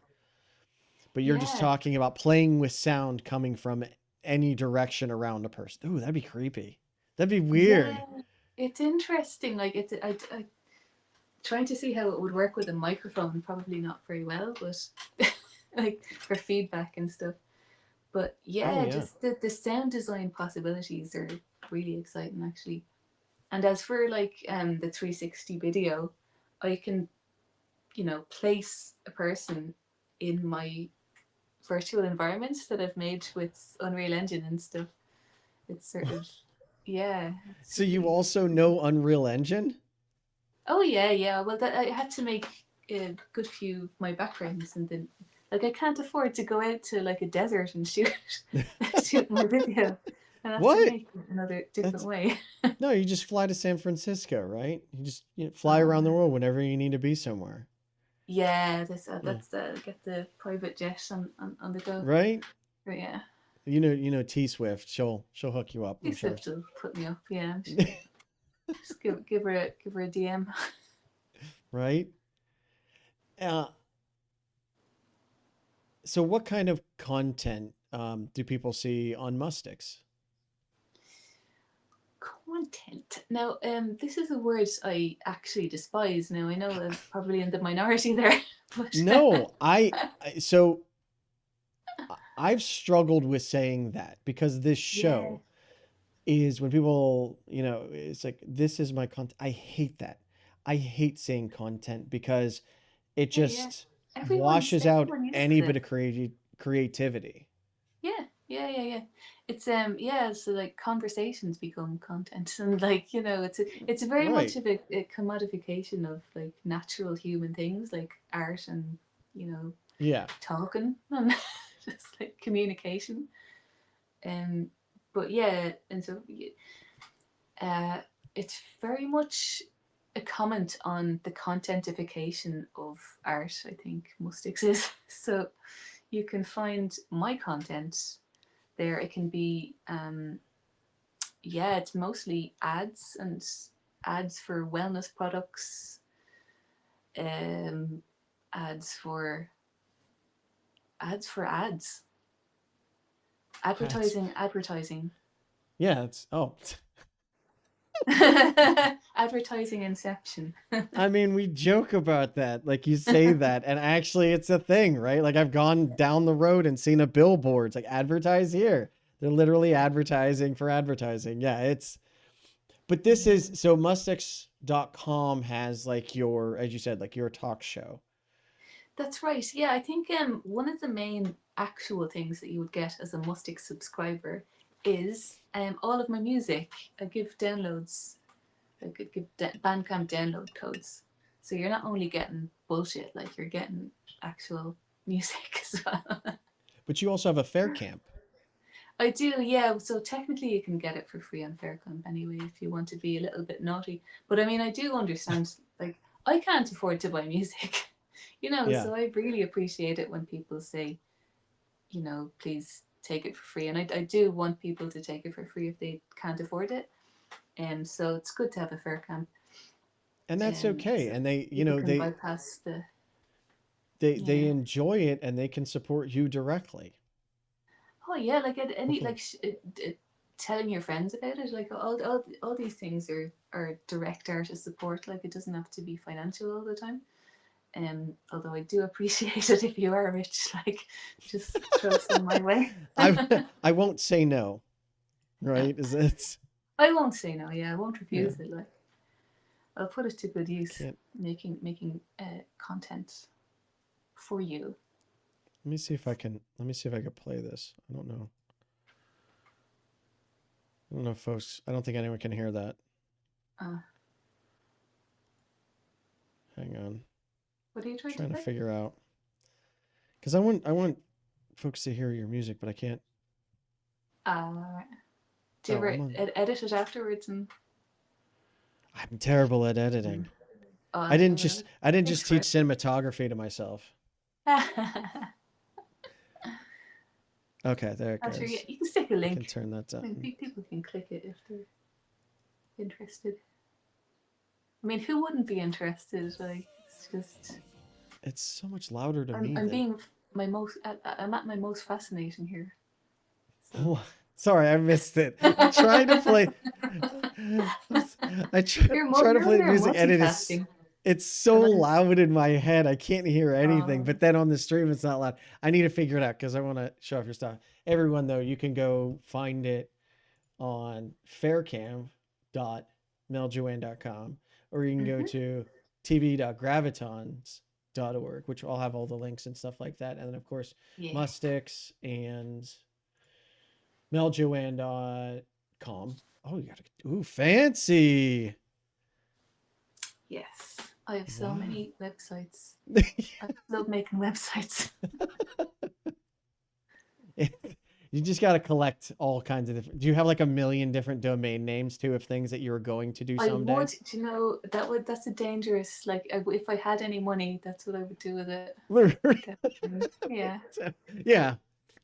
But you're just Yeah, talking about playing with sound coming from any direction around a person. Ooh, that'd be creepy. That'd be weird. yeah, it's interesting. Like I trying to see how it would work with a microphone. Probably not very well, but like for feedback and stuff. But Oh yeah, yeah. just the sound design possibilities are really exciting actually. And as for like the 360 video, I can, place a person in my virtual environment that I've made with Unreal Engine and stuff. It's sort of, yeah, it's So you really. also know Unreal Engine? Oh yeah, yeah. Well, that I had to make a good few of my backgrounds, and then like I can't afford to go out to like a desert and shoot shoot my video. I have to What? make it another different That's way. no, you just fly to San Francisco, right? You just fly around the Uh, world whenever you need to be somewhere. yeah, Yeah. that's get the private jet on the go. Right? But yeah, You know T Swift. She'll hook you up, I'm Lisa sure. will put me up. Yeah, I'm sure. Just give her a DM. Right? Uh, so what kind of content do people see on Mustix? Content. Now, this is a word I actually despise. Now, I know I'm probably in the minority there, but No, so I've struggled with saying that because this yeah, show is when people, it's like, this is my content. I hate that. I hate saying content because it yeah, yeah. just washes out Everyone uses any bit it. of creativity. Yeah, yeah, yeah, yeah. Yeah. So like conversations become content, and like it's very much Right. of a commodification of like natural human things like art and you know Yeah. talking and just like communication. Um, but yeah, and so uh, it's very much a comment on the contentification of art. I think must exist. So you can find my content there. It can be yeah, it's mostly ads and ads for wellness products, um, ads for ads, That's, advertising. yeah. Oh, Advertising inception. I mean, we joke about that. Like you say that, and actually it's a thing, right? Like I've gone down the road and seen a billboard. It's like advertise here. They're literally advertising for advertising. Yeah, but this is so mustx.com has like your, as you said, like your talk show. That's right. Yeah, I think one of the main actual things that you would get as a Mustix subscriber is all of my music. I give downloads. I could give Bandcamp download codes. So you're not only getting bullshit, like you're getting actual music as well. But you also have a fair camp. I do, yeah. So technically, you can get it for free on Faircamp anyway if you want to be a little bit naughty. But I mean, I do understand. Like, I can't afford to buy music, Yeah. So I really appreciate it when people say, please take it for free. And I do want people to take it for free if they can't afford it. And so it's good to have a Faircamp. And that's okay. So And they, people can bypass the they yeah. enjoy it and they can support you directly. Oh yeah, like any Hopefully. like telling your friends about it, like all these things are direct artist support. Like it doesn't have to be financial all the time. Although I do appreciate it if you are rich, like just throw some my way. I won't say no, right? Is it's I won't say no. Yeah, I won't yeah. refuse it. Like I'll put it to good use, Can't making content for you. let me see if I can play this. I don't know. I don't know, folks. I don't think anyone can hear that. Uh, Hang on. I'm what are you trying to trying to play? figure out. Because I want folks to hear your music, but I can't. Uh, do you Oh, ever I'm on. edit it afterwards and? I'm terrible at editing. Oh, I didn't well, just I didn't thanks just for teach it. cinematography to myself. Okay, there it I'm sure goes. you can stick a I can link. turn that I mean, down. people can click it if they're interested. I mean, who wouldn't be interested? Like, it's just It's so much louder to I'm me I'm than. being my most I'm at my most fascinating here. So Oh, sorry, I missed it. I'm trying to play. Try to you're over play there music, and multitasking. it's so And I loud in my head. I can't hear anything. uh But then on the stream, it's not loud. I need to figure it out because I want to show off your stuff. Everyone, though, you can go find it on faircam.meljoann.com, or you can go mhm. to tv.gravitons.org, which I'll have all the links and stuff like that. And then, of course, Yeah. Mustix and meljoann.com. Oh, you got to, ooh, fancy. Yes. I have so Wow. many websites. I love making websites. You just got to collect all kinds of different. Do you have like a million different domain names too of things that you were going to do I someday? would, you know, that's a dangerous, like, if I had any money, that's what I would do with it. Definitely. Yeah. Yeah.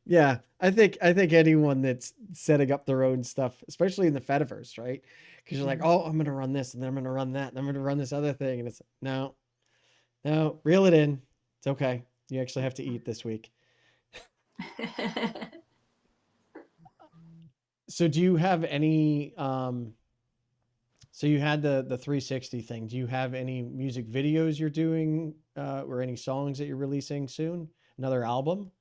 Yeah. I think anyone that's setting up their own stuff, especially in the Fediverse, right? Because you're like, Mm. oh, I'm gonna run this and then I'm gonna run that and I'm gonna run this other thing. And it's no, no, reel it in. It's okay. You actually have to eat this week. So do you have any so you had the 360 thing. Do you have any music videos you're doing or any songs that you're releasing soon? Another album?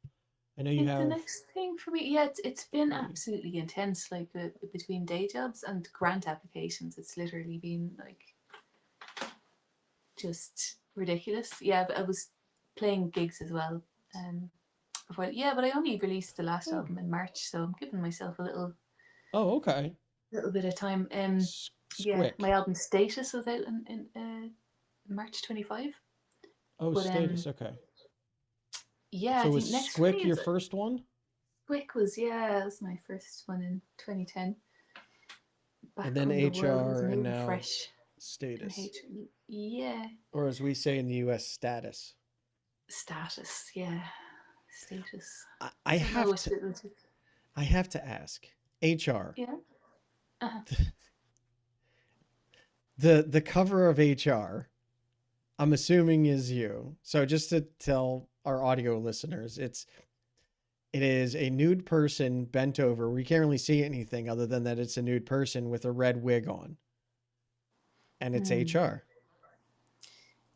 I know I you think the have next thing for me, yeah, it's been three. absolutely intense. Like, between day jobs and grant applications, it's literally been like just ridiculous. Yeah, but I was playing gigs as well. Before, yeah, but I only released the last Oh. album in March, so I'm giving myself a Oh, okay. little bit of time. Yeah, my Squick. album Status was out in March 25. Oh, But status. Okay. yeah, I So was think next for me Squick your is first one? Quick was, yeah, it was my first one in 2010. And Back then when the world was HR and new and now fresh. And status. yeah, Or as we say in the US, status. Status, yeah, Status. I I don't know have which to it was. I have to ask. HR. Yeah. Uh-huh. The cover of HR, I'm assuming is you. So just to tell our audio listeners, it is a nude person bent over. We can't really see anything other than that it's a nude person with a red wig on. And it's Hmm. HR.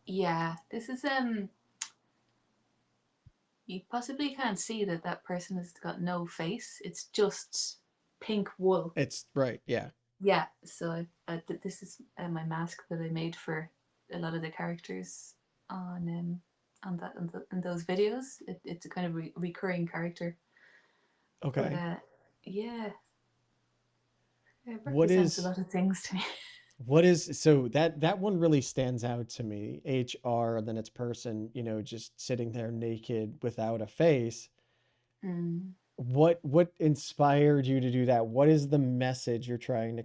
Yeah, this is you possibly can't see that that person has got no face. It's just pink wool. It's right, yeah. Yeah, so this is my mask that I made for a lot of the characters on those videos. It's a kind of recurring character, but Okay. yeah, it What represents a is lot of things to me. what is so that one really stands out to me. HR, then it's person, just sitting there naked without a face. Mm. What inspired you to do that? What is the message you're trying to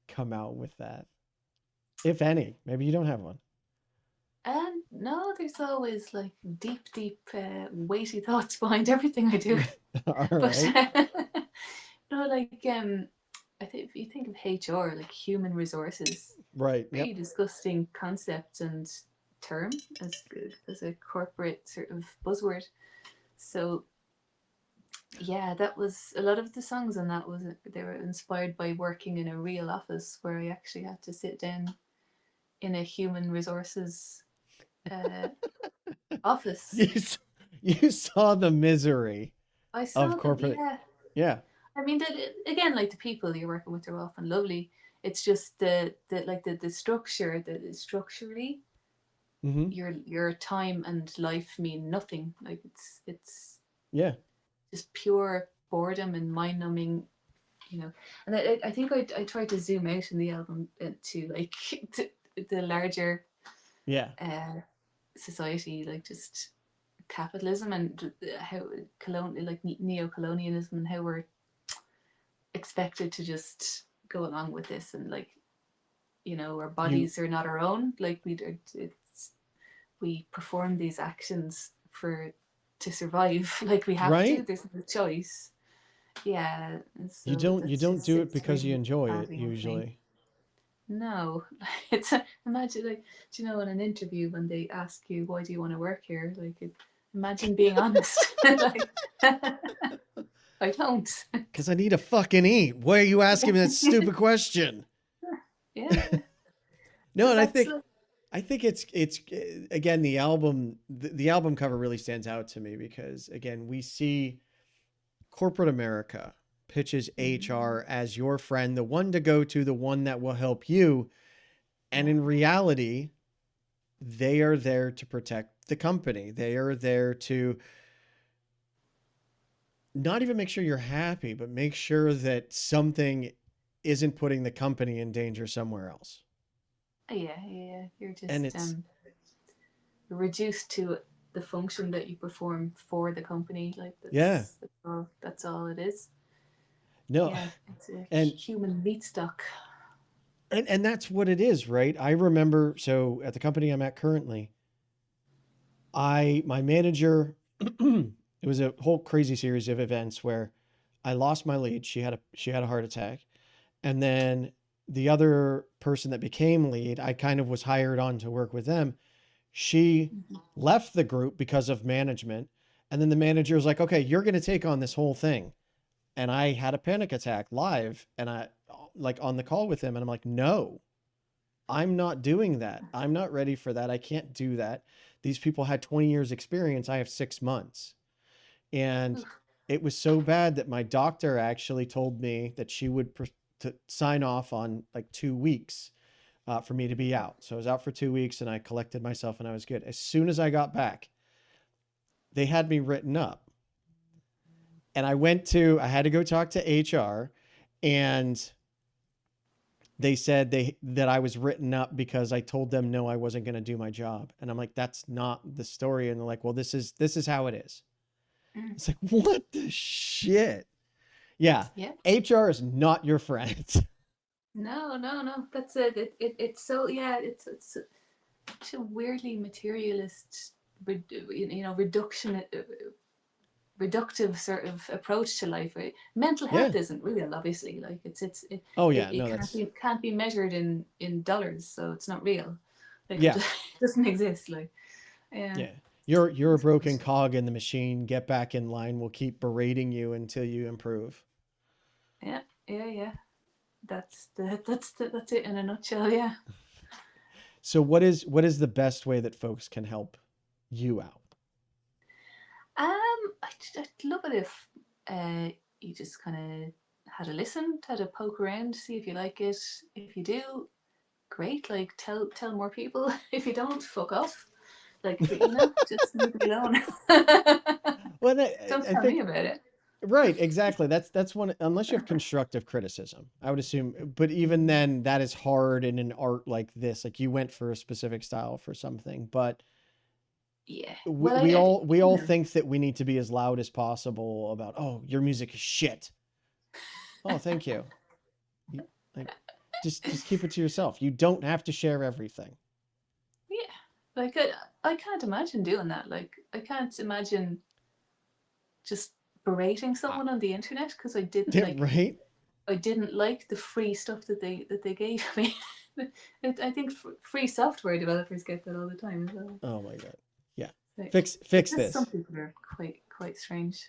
come out with that? If any, maybe you don't have one. And no, there's always like deep, weighty thoughts behind everything I do. All But right. no, like I think if you think of HR, like human resources, Right. pretty Yep. disgusting concept and term as a corporate sort of buzzword. So yeah, that was a lot of the songs on that was they were inspired by working in a real office where I actually had to sit down in a human resources uh, office. You you saw the misery I of saw them, corporate. yeah. Yeah. I mean, again, like the people you're working with are often lovely. It's just the structure, the structurally, Mm-hmm. your time and life mean nothing. Like it's Yeah. just pure boredom and mind numbing, you know. And I think I tried to zoom out in the album to like to the larger Yeah. uh, society, like just capitalism and how colonial, like neo-colonialism, and how we're expected to just go along with this, and like, you know, our You bodies are not our own. Like we perform these actions for to survive. Like we have to. right? There's no choice. Yeah, and You so don't you that's don't just do it sits because you really enjoy it badly with me. usually. No, it's imagine like, do you know in an interview when they ask you why do you want to work here, like imagine being honest. Like, I don't. Because I need to fucking eat. Why are you asking me that stupid question? Yeah, No, and that's I think it's again the album cover really stands out to me because again we see corporate America pitches HR as your friend, the one to go to, the one that will help you, and in reality, they are there to protect the company. They are there to not even make sure you're happy, but make sure that something isn't putting the company in danger somewhere else. yeah. You're And just it's reduced to the function that you perform for the company. Like yeah, that's all it is. no, Yeah, it's a and human meat stock. and that's what it is, right? I remember so at the company I'm at currently, my manager it was a whole crazy series of events where I lost my lead. She had a heart attack. And then the other person that became lead, I kind of was hired on to work with them. She left the group because of management. And then the manager was like, okay, you're going to take on this whole thing. And I had a panic attack live and I like on the call with him. And I'm like, no, I'm not doing that. I'm not ready for that. I can't do that. These people had 20 years experience. I have 6 months. And it was so bad that my doctor actually told me that she would to sign off on like 2 weeks for me to be out. So I was out for 2 weeks and I collected myself and I was good. As soon as I got back, they had me written up. And I had to go talk to HR and they said that I was written up because I told them no, I wasn't going to do my job. And I'm like, that's not the story. And they're like, well, this is how it is. It's like, what the shit? Yeah. Yeah. HR is not your friend. No. That's it. It's so yeah. It's such a weirdly materialist, reductive sort of approach to life. Right? Mental Yeah. health isn't real, obviously. Like Oh yeah. it No, that's can't be measured in dollars, so it's not real. Like yeah. it doesn't exist. Like yeah. Yeah. You're a broken cog in the machine. Get back in line. We'll keep berating you until you improve. Yeah. That's it in a nutshell. Yeah. So what is the best way that folks can help you out? I'd love it if you just kind of had a listen, had a poke around, see if you like it. If you do, great. Like tell more people. If you don't, fuck off. Like just leave it alone. Well, Don't I tell me think about it. right, exactly. That's one unless you have constructive criticism, I would assume. But even then, that is hard in an art like this. Like you went for a specific style for something, but Yeah. we, Well, we all we all you know, think that we need to be as loud as possible about, oh, your music is shit. Oh, thank you. Like just keep it to yourself. You don't have to share everything. yeah. Like I can't imagine doing that. Like I can't imagine just berating someone on the internet because Right? I didn't like the free stuff that they gave me. I think free software developers get that all the time as well. Oh my god. Yeah. Like, Fix just some this. people are quite strange.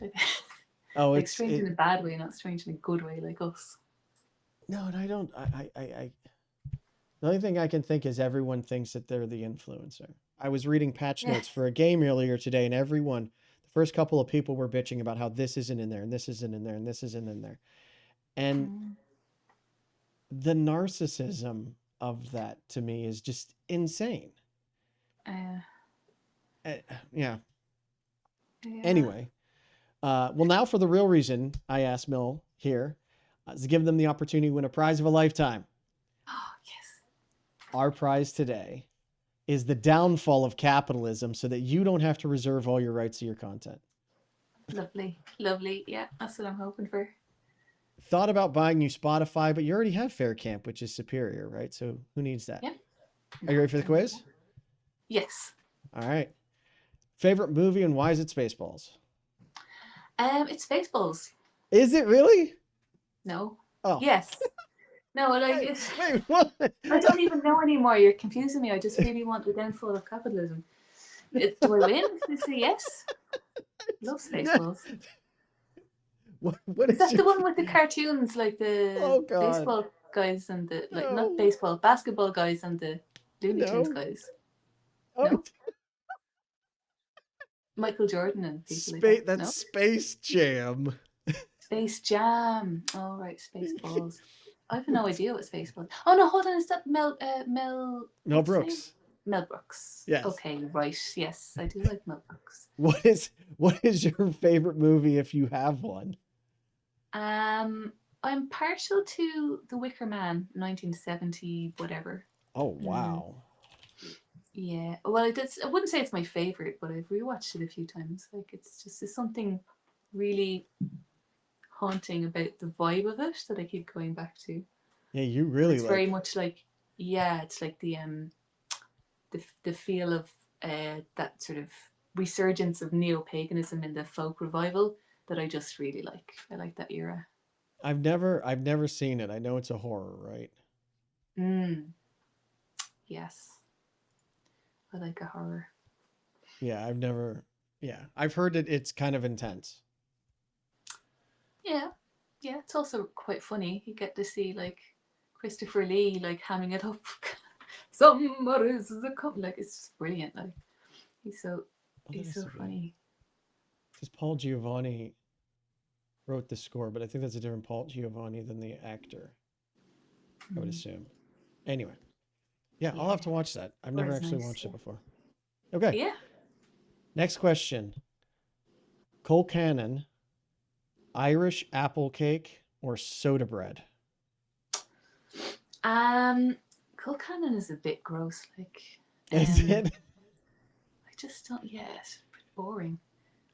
Oh, Like strange in a bad way, not strange in a good way, like us. no, and I don't the only thing I can think is everyone thinks that they're the influencer. I was reading patch Yeah. notes for a game earlier today, and the first couple of people were bitching about how this isn't in there, and this isn't in there, and this isn't in there. And the narcissism of that to me is just insane. Yeah. Anyway, well, now for the real reason I asked Mill here is to give them the opportunity to win a prize of a lifetime. Oh yes. Our prize today is the downfall of capitalism so that you don't have to reserve all your rights to your content. Lovely. Yeah, that's what I'm hoping for. Thought about buying you Spotify, but you already have FairCamp, which is superior, right? So who needs that? Yeah. Are you ready for the quiz? Yes. All right. Favorite movie and why is it Spaceballs? It's Spaceballs. Is it really? No. Oh. Yes. No, like Wait, wait, what? I don't even know anymore. You're confusing me. I just really want the downfall of capitalism. Do I win? Did I say yes? Love No. Spaceballs. What Is is that your? the one with the cartoons, like the Oh God, baseball guys and the not no, baseball, basketball guys and the Looney Tunes no. guys? Oh, No, Michael Jordan and people like that. That's No, Space Jam. Space Jam. Oh right, Spaceballs. I have no idea what Spaceballs. Oh no, hold on. Is that Mel? Mel What's his name? Brooks. Mel Brooks. Yes. Okay, right. Yes, I do like Mel Brooks. What is your favorite movie if you have one? I'm partial to The Wicker Man, 1970, whatever. Oh wow. Yeah. Well, I wouldn't say it's my favorite, but I've rewatched it a few times. Like there's something really haunting about the vibe of it that I keep going back to. Yeah, you And really it's very like. much like, yeah, it's like the feel of that sort of resurgence of neo-paganism in the folk revival that I just really like. I like that era. I've never seen it. I know it's a horror, right? Mm, yes, I like a horror. Yeah, I've never. Yeah, I've heard it's kind of intense. Yeah, yeah. It's also quite funny. You get to see like Christopher Lee like hamming it up. Somebody's the like it's just brilliant. Like he's so Oh, that he's has so to be funny. because Paul Giovanni wrote the score, but I think that's a different Paul Giovanni than the actor. I would assume. Anyway, yeah, I'll Yeah, have to watch that. I've or never is actually nice. watched it before. Okay, Yeah. next question. Cole Cannon, Irish apple cake or soda bread? Cool Cannon is a bit gross. Like, Is it? I just don't. Yeah, it's pretty boring.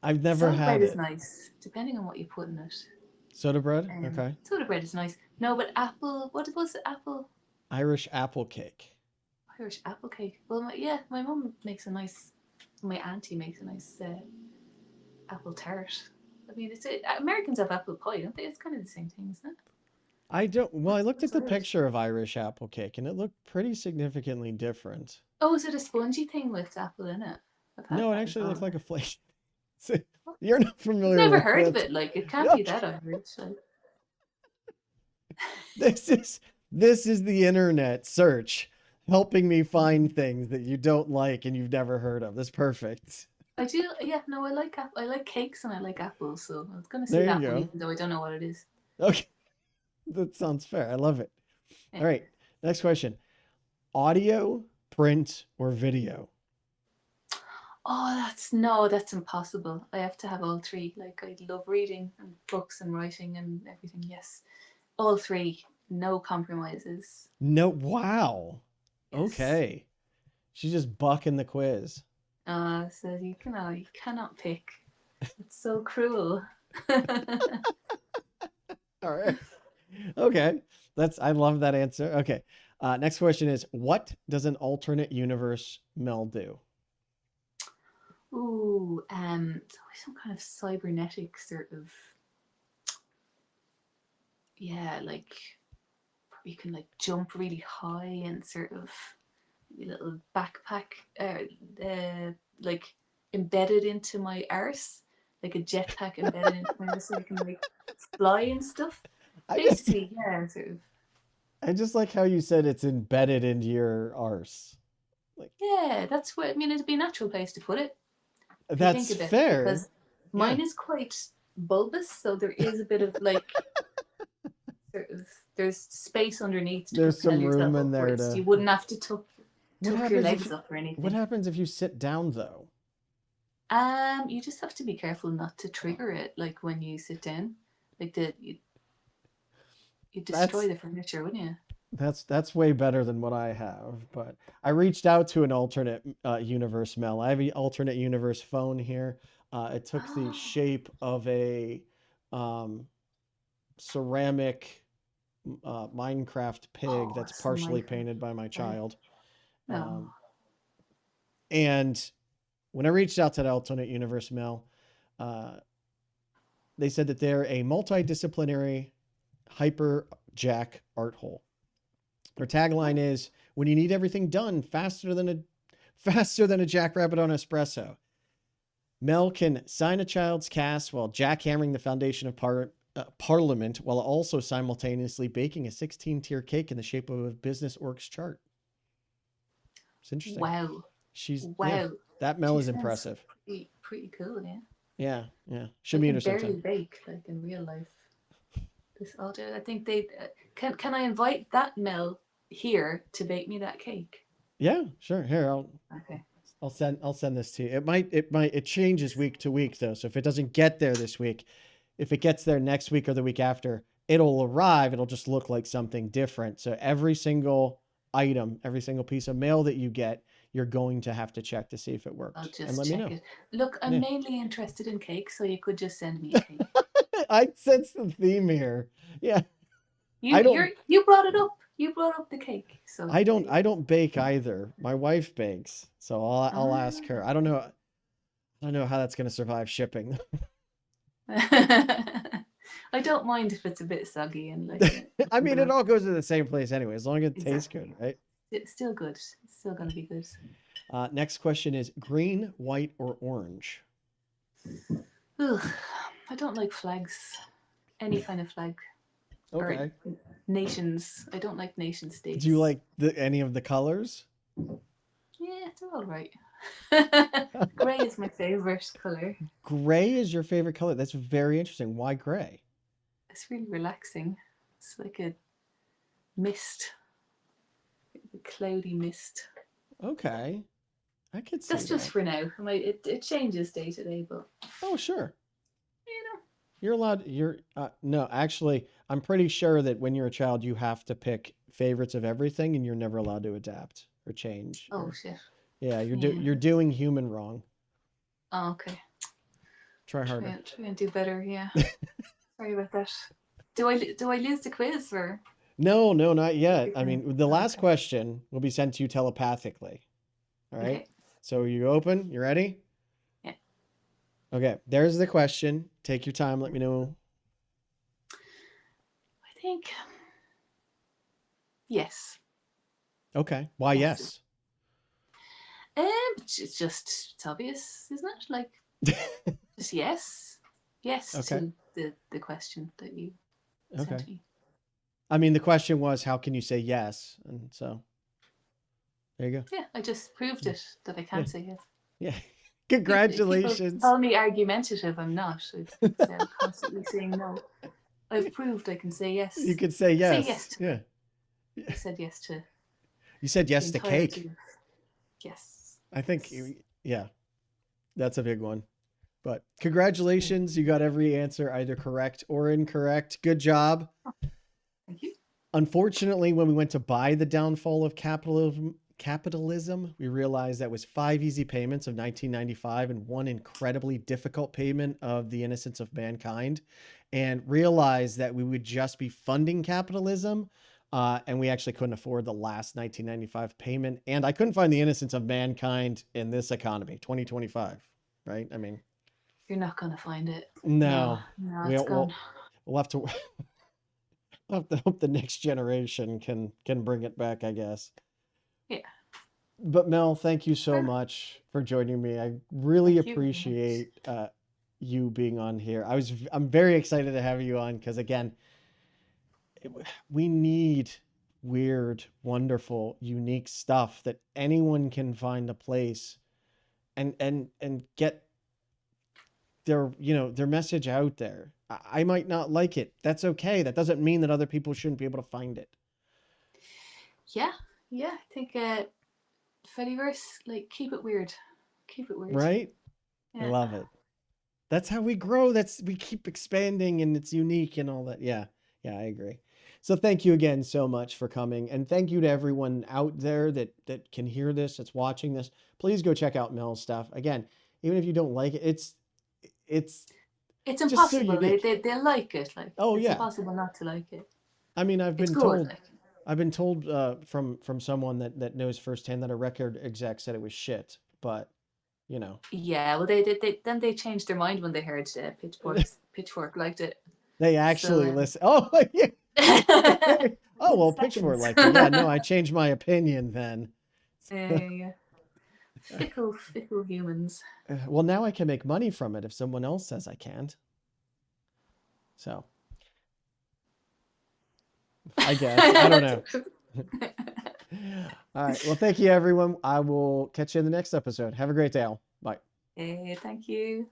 I've never Soda bread had is it. nice, depending on what you put in it. Soda bread? Okay. Soda bread is nice. No, but apple. What was it? Apple. Irish apple cake. Irish apple cake. Well, my mum makes a nice. My auntie makes a nice apple tart. I mean, Americans have apple pie, don't they? It's kind of the same thing, isn't it? I don't. Well, I looked at What's the Irish? picture of Irish apple cake and it looked pretty significantly different. Oh, is it a spongy thing with apple in it? I've had No, it that as actually looked well. like a flake. You're not I've familiar never with heard of it. it. Like, it can't be Okay. that Irish. Like, This is this is the internet search helping me find things that you don't like and you've never heard of. That's perfect. I do. Yeah, no, I like cakes and I like apples. So I was gonna say There you that one, go. even though I don't know what it is. Okay. That sounds fair. I love it. Yeah. All right. Next question. Audio, print, or video? Oh, that's impossible. I have to have all three. Like I love reading and books and writing and everything. Yes, all three. No compromises. No. Wow. Yes. Okay. She's just bucking the quiz. So you cannot pick. It's so cruel. All right. Okay. I love that answer. Okay. Next question is, what does an alternate universe Mel do? Ooh, it's always some kind of cybernetic sort of, yeah, like you can like jump really high and sort of a little backpack, like embedded into my arse, like a jetpack embedded into my arse, so I can like fly and stuff. I just Basically, yeah, sort of. I just like how you said it's embedded into your arse. Like Yeah, that's what I mean. It'd be a natural place to put it if you think that's of it, fair. because Yeah. mine is quite bulbous, so there is a bit of like sort of there's space underneath to There's propel some room yourself in there upwards. to You wouldn't have to What tuck your happens legs up or what anything. happens if you sit down though? You just have to be careful not to trigger it, like when you sit down, like you destroy That's the furniture, wouldn't you? that's way better than what I have. But I reached out to an alternate universe Mel. I have an alternate universe phone here. It took the shape of a um, ceramic Minecraft pig Oh, that's it's a partially Minecraft. painted by my Right. child. No. And when I reached out to the alternate universe Mel, uh, they said that they're a multidisciplinary hyperjack art hole. Her tagline is, when you need everything done faster than a jackrabbit on espresso. Mel can sign a child's cast while jackhammering the foundation of Parliament, while also simultaneously baking a 16-tier cake in the shape of a business org's chart. It's interesting. Wow. Yeah, that Mel is impressive. Pretty cool, yeah. Yeah, yeah. Should be interesting. Barely bake like in real life. This audio, I think they can I invite that Mel here to bake me that cake? Yeah, sure. Here, Okay. I'll send this to you. It changes week to week though. So if it doesn't get there this week, if it gets there next week or the week after, it'll arrive. It'll just look like something different. So every single item, every single piece of mail that you get, you're going to have to check to see if it works. I'll just and let check me know. it. Look, I'm mainly interested in cake, so you could just send me a cake. I sense the theme here. Yeah. You brought it up. You brought up the cake. So I don't bake either. My wife bakes, so I'll ask her. I don't know how that's going to survive shipping. I don't mind if it's a bit soggy and like. I mean, it all goes to the same place anyway, as long as it tastes good, right? It's still good. It's still going to be good. Next question is green, white, or orange? Ugh, I don't like flags. Any kind of flag. Okay. Or nations. I don't like nation states. Do you like any of the colors? Yeah, they're all right. Gray is my favorite color. Gray is your favorite color. That's very interesting. Why gray? It's really relaxing. It's like a mist. A cloudy mist. Okay. I could see that's just for now. It changes day to day, but oh sure. You know. You're allowed no, actually, I'm pretty sure that when you're a child you have to pick favorites of everything and you're never allowed to adapt or change. Oh shit. Yeah, you're doing human wrong. Oh, okay. Try harder. Try and do better, yeah. Sorry about that. Do I lose the quiz or? No, not yet. I mean, the last question will be sent to you telepathically. All right. Okay. So you open? You ready? Yeah. Okay. There's the question. Take your time. Let me know. I think yes. Okay. Why yes? It's obvious, isn't it? Like just yes. Yes okay. to the question that you okay. sent me. I mean, the question was, how can you say yes? And so there you go. Yeah, I just proved it that I can say yes. Yeah. Congratulations. People call me argumentative. I'm not. I'm constantly saying no. I've proved I can say yes. You could say yes. Say yes to, yeah. I said yes to. You said yes to cake. Yes. I think, yeah, that's a big one. But congratulations. You got every answer either correct or incorrect. Good job. Thank you. Unfortunately, when we went to buy The Downfall of Capitalism, we realized that was 5 easy payments of 1995 and 1 incredibly difficult payment of The Innocence of Mankind, and realized that we would just be funding capitalism, and we actually couldn't afford the last 1995 payment, and I couldn't find The Innocence of Mankind in this economy, 2025, right? I mean, you're not going to find it. No, it's gone. We'll have to hope the next generation can bring it back, I guess. Yeah. But Mel, thank you so much for joining me. I really appreciate you being on here. I'm very excited to have you on because, again, we need weird, wonderful, unique stuff that anyone can find a place and get their message out there. I might not like it. That's okay. That doesn't mean that other people shouldn't be able to find it. Yeah. I think Fediverse, like, keep it weird. Right? Yeah. I love it. That's how we grow. We keep expanding and it's unique and all that. Yeah, I agree. So thank you again so much for coming. And thank you to everyone out there that can hear this, that's watching this. Please go check out Mel's stuff. Again, even if you don't like it, it's impossible. So they like it. Like, it's impossible not to like it. I mean, I've been told from someone that knows firsthand that a record exec said it was shit, but Yeah, well, they changed their mind when they heard Pitchfork liked it. They actually listen. Oh yeah. Oh, in well, Pitchfork seconds. liked it. Yeah, no, I changed my opinion then. Yeah. Fickle humans. Well, now I can make money from it if someone else says I can't. So, I guess. I don't know. All right. Well, thank you, everyone. I will catch you in the next episode. Have a great day, all. Bye. Thank you.